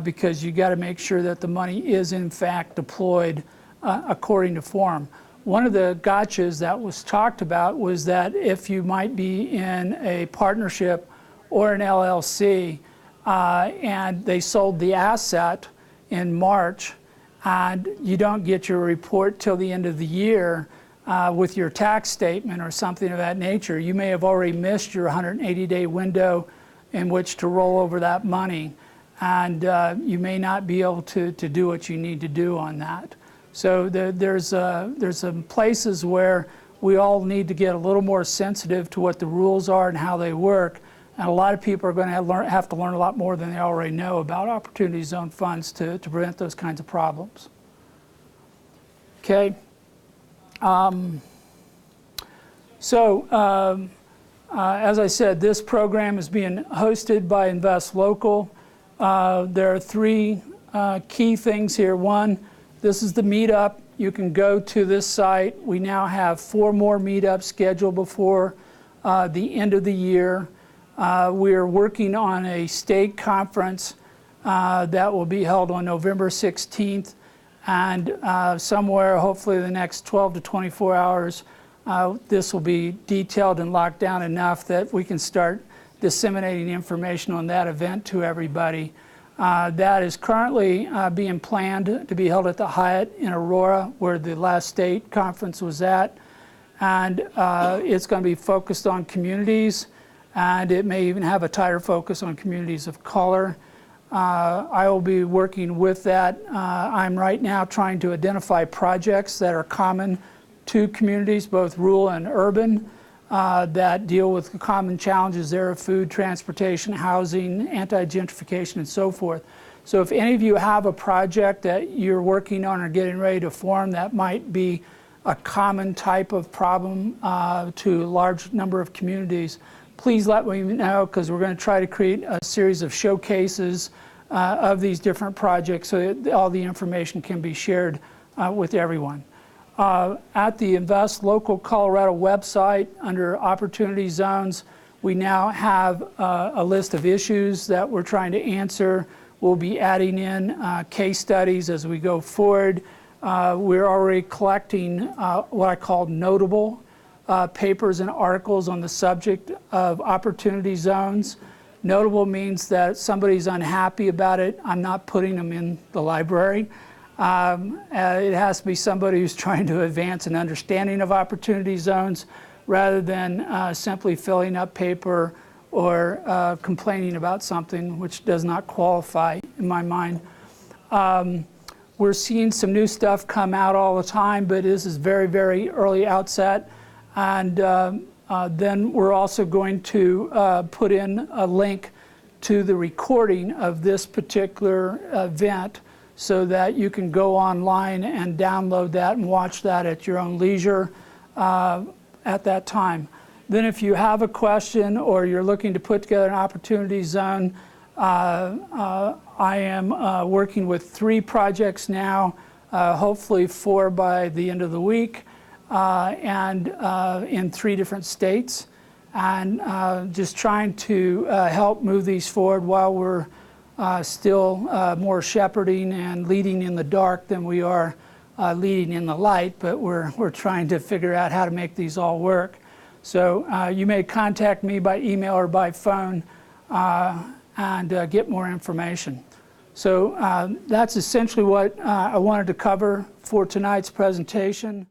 because you got to make sure that the money is in fact deployed according to form. One of the gotchas that was talked about was that if you might be in a partnership or an LLC and they sold the asset in March and you don't get your report till the end of the year with your tax statement or something of that nature, you may have already missed your 180-day window in which to roll over that money, and you may not be able to do what you need to do on that. So there's some places where we all need to get a little more sensitive to what the rules are and how they work. And a lot of people are going to have to learn a lot more than they already know about Opportunity Zone funds to prevent those kinds of problems. Okay. As I said, this program is being hosted by Invest Local. There are three key things here. One, this is the meetup. You can go to this site. We now have 4 more meetups scheduled before the end of the year. We are working on a state conference that will be held on November 16th, and somewhere, hopefully the next 12 to 24 hours, this will be detailed and locked down enough that we can start disseminating information on that event to everybody. That is currently being planned to be held at the Hyatt in Aurora, where the last state conference was at, and it's going to be focused on communities, and it may even have a tighter focus on communities of color. I will be working with that. I'm right now trying to identify projects that are common to communities, both rural and urban, that deal with the common challenges there of food, transportation, housing, anti-gentrification, and so forth. So if any of you have a project that you're working on or getting ready to form that might be a common type of problem to a large number of communities, please let me know, because we're going to try to create a series of showcases of these different projects so that all the information can be shared with everyone. At the Invest Local Colorado website, under Opportunity Zones, we now have a list of issues that we're trying to answer. We'll be adding in case studies as we go forward. We're already collecting what I call notable papers and articles on the subject of Opportunity Zones. Notable means that somebody's unhappy about it. I'm not putting them in the library. It has to be somebody who's trying to advance an understanding of Opportunity Zones rather than simply filling up paper or complaining about something which does not qualify in my mind. We're seeing some new stuff come out all the time, but this is very, very early outset. And then we're also going to put in a link to the recording of this particular event so that you can go online and download that and watch that at your own leisure at that time. Then if you have a question or you're looking to put together an Opportunity Zone, I am working with 3 projects now, hopefully 4 by the end of the week, and in 3 different states, and just trying to help move these forward while we're still more shepherding and leading in the dark than we are leading in the light, but we're trying to figure out how to make these all work. So you may contact me by email or by phone and get more information. So that's essentially what I wanted to cover for tonight's presentation.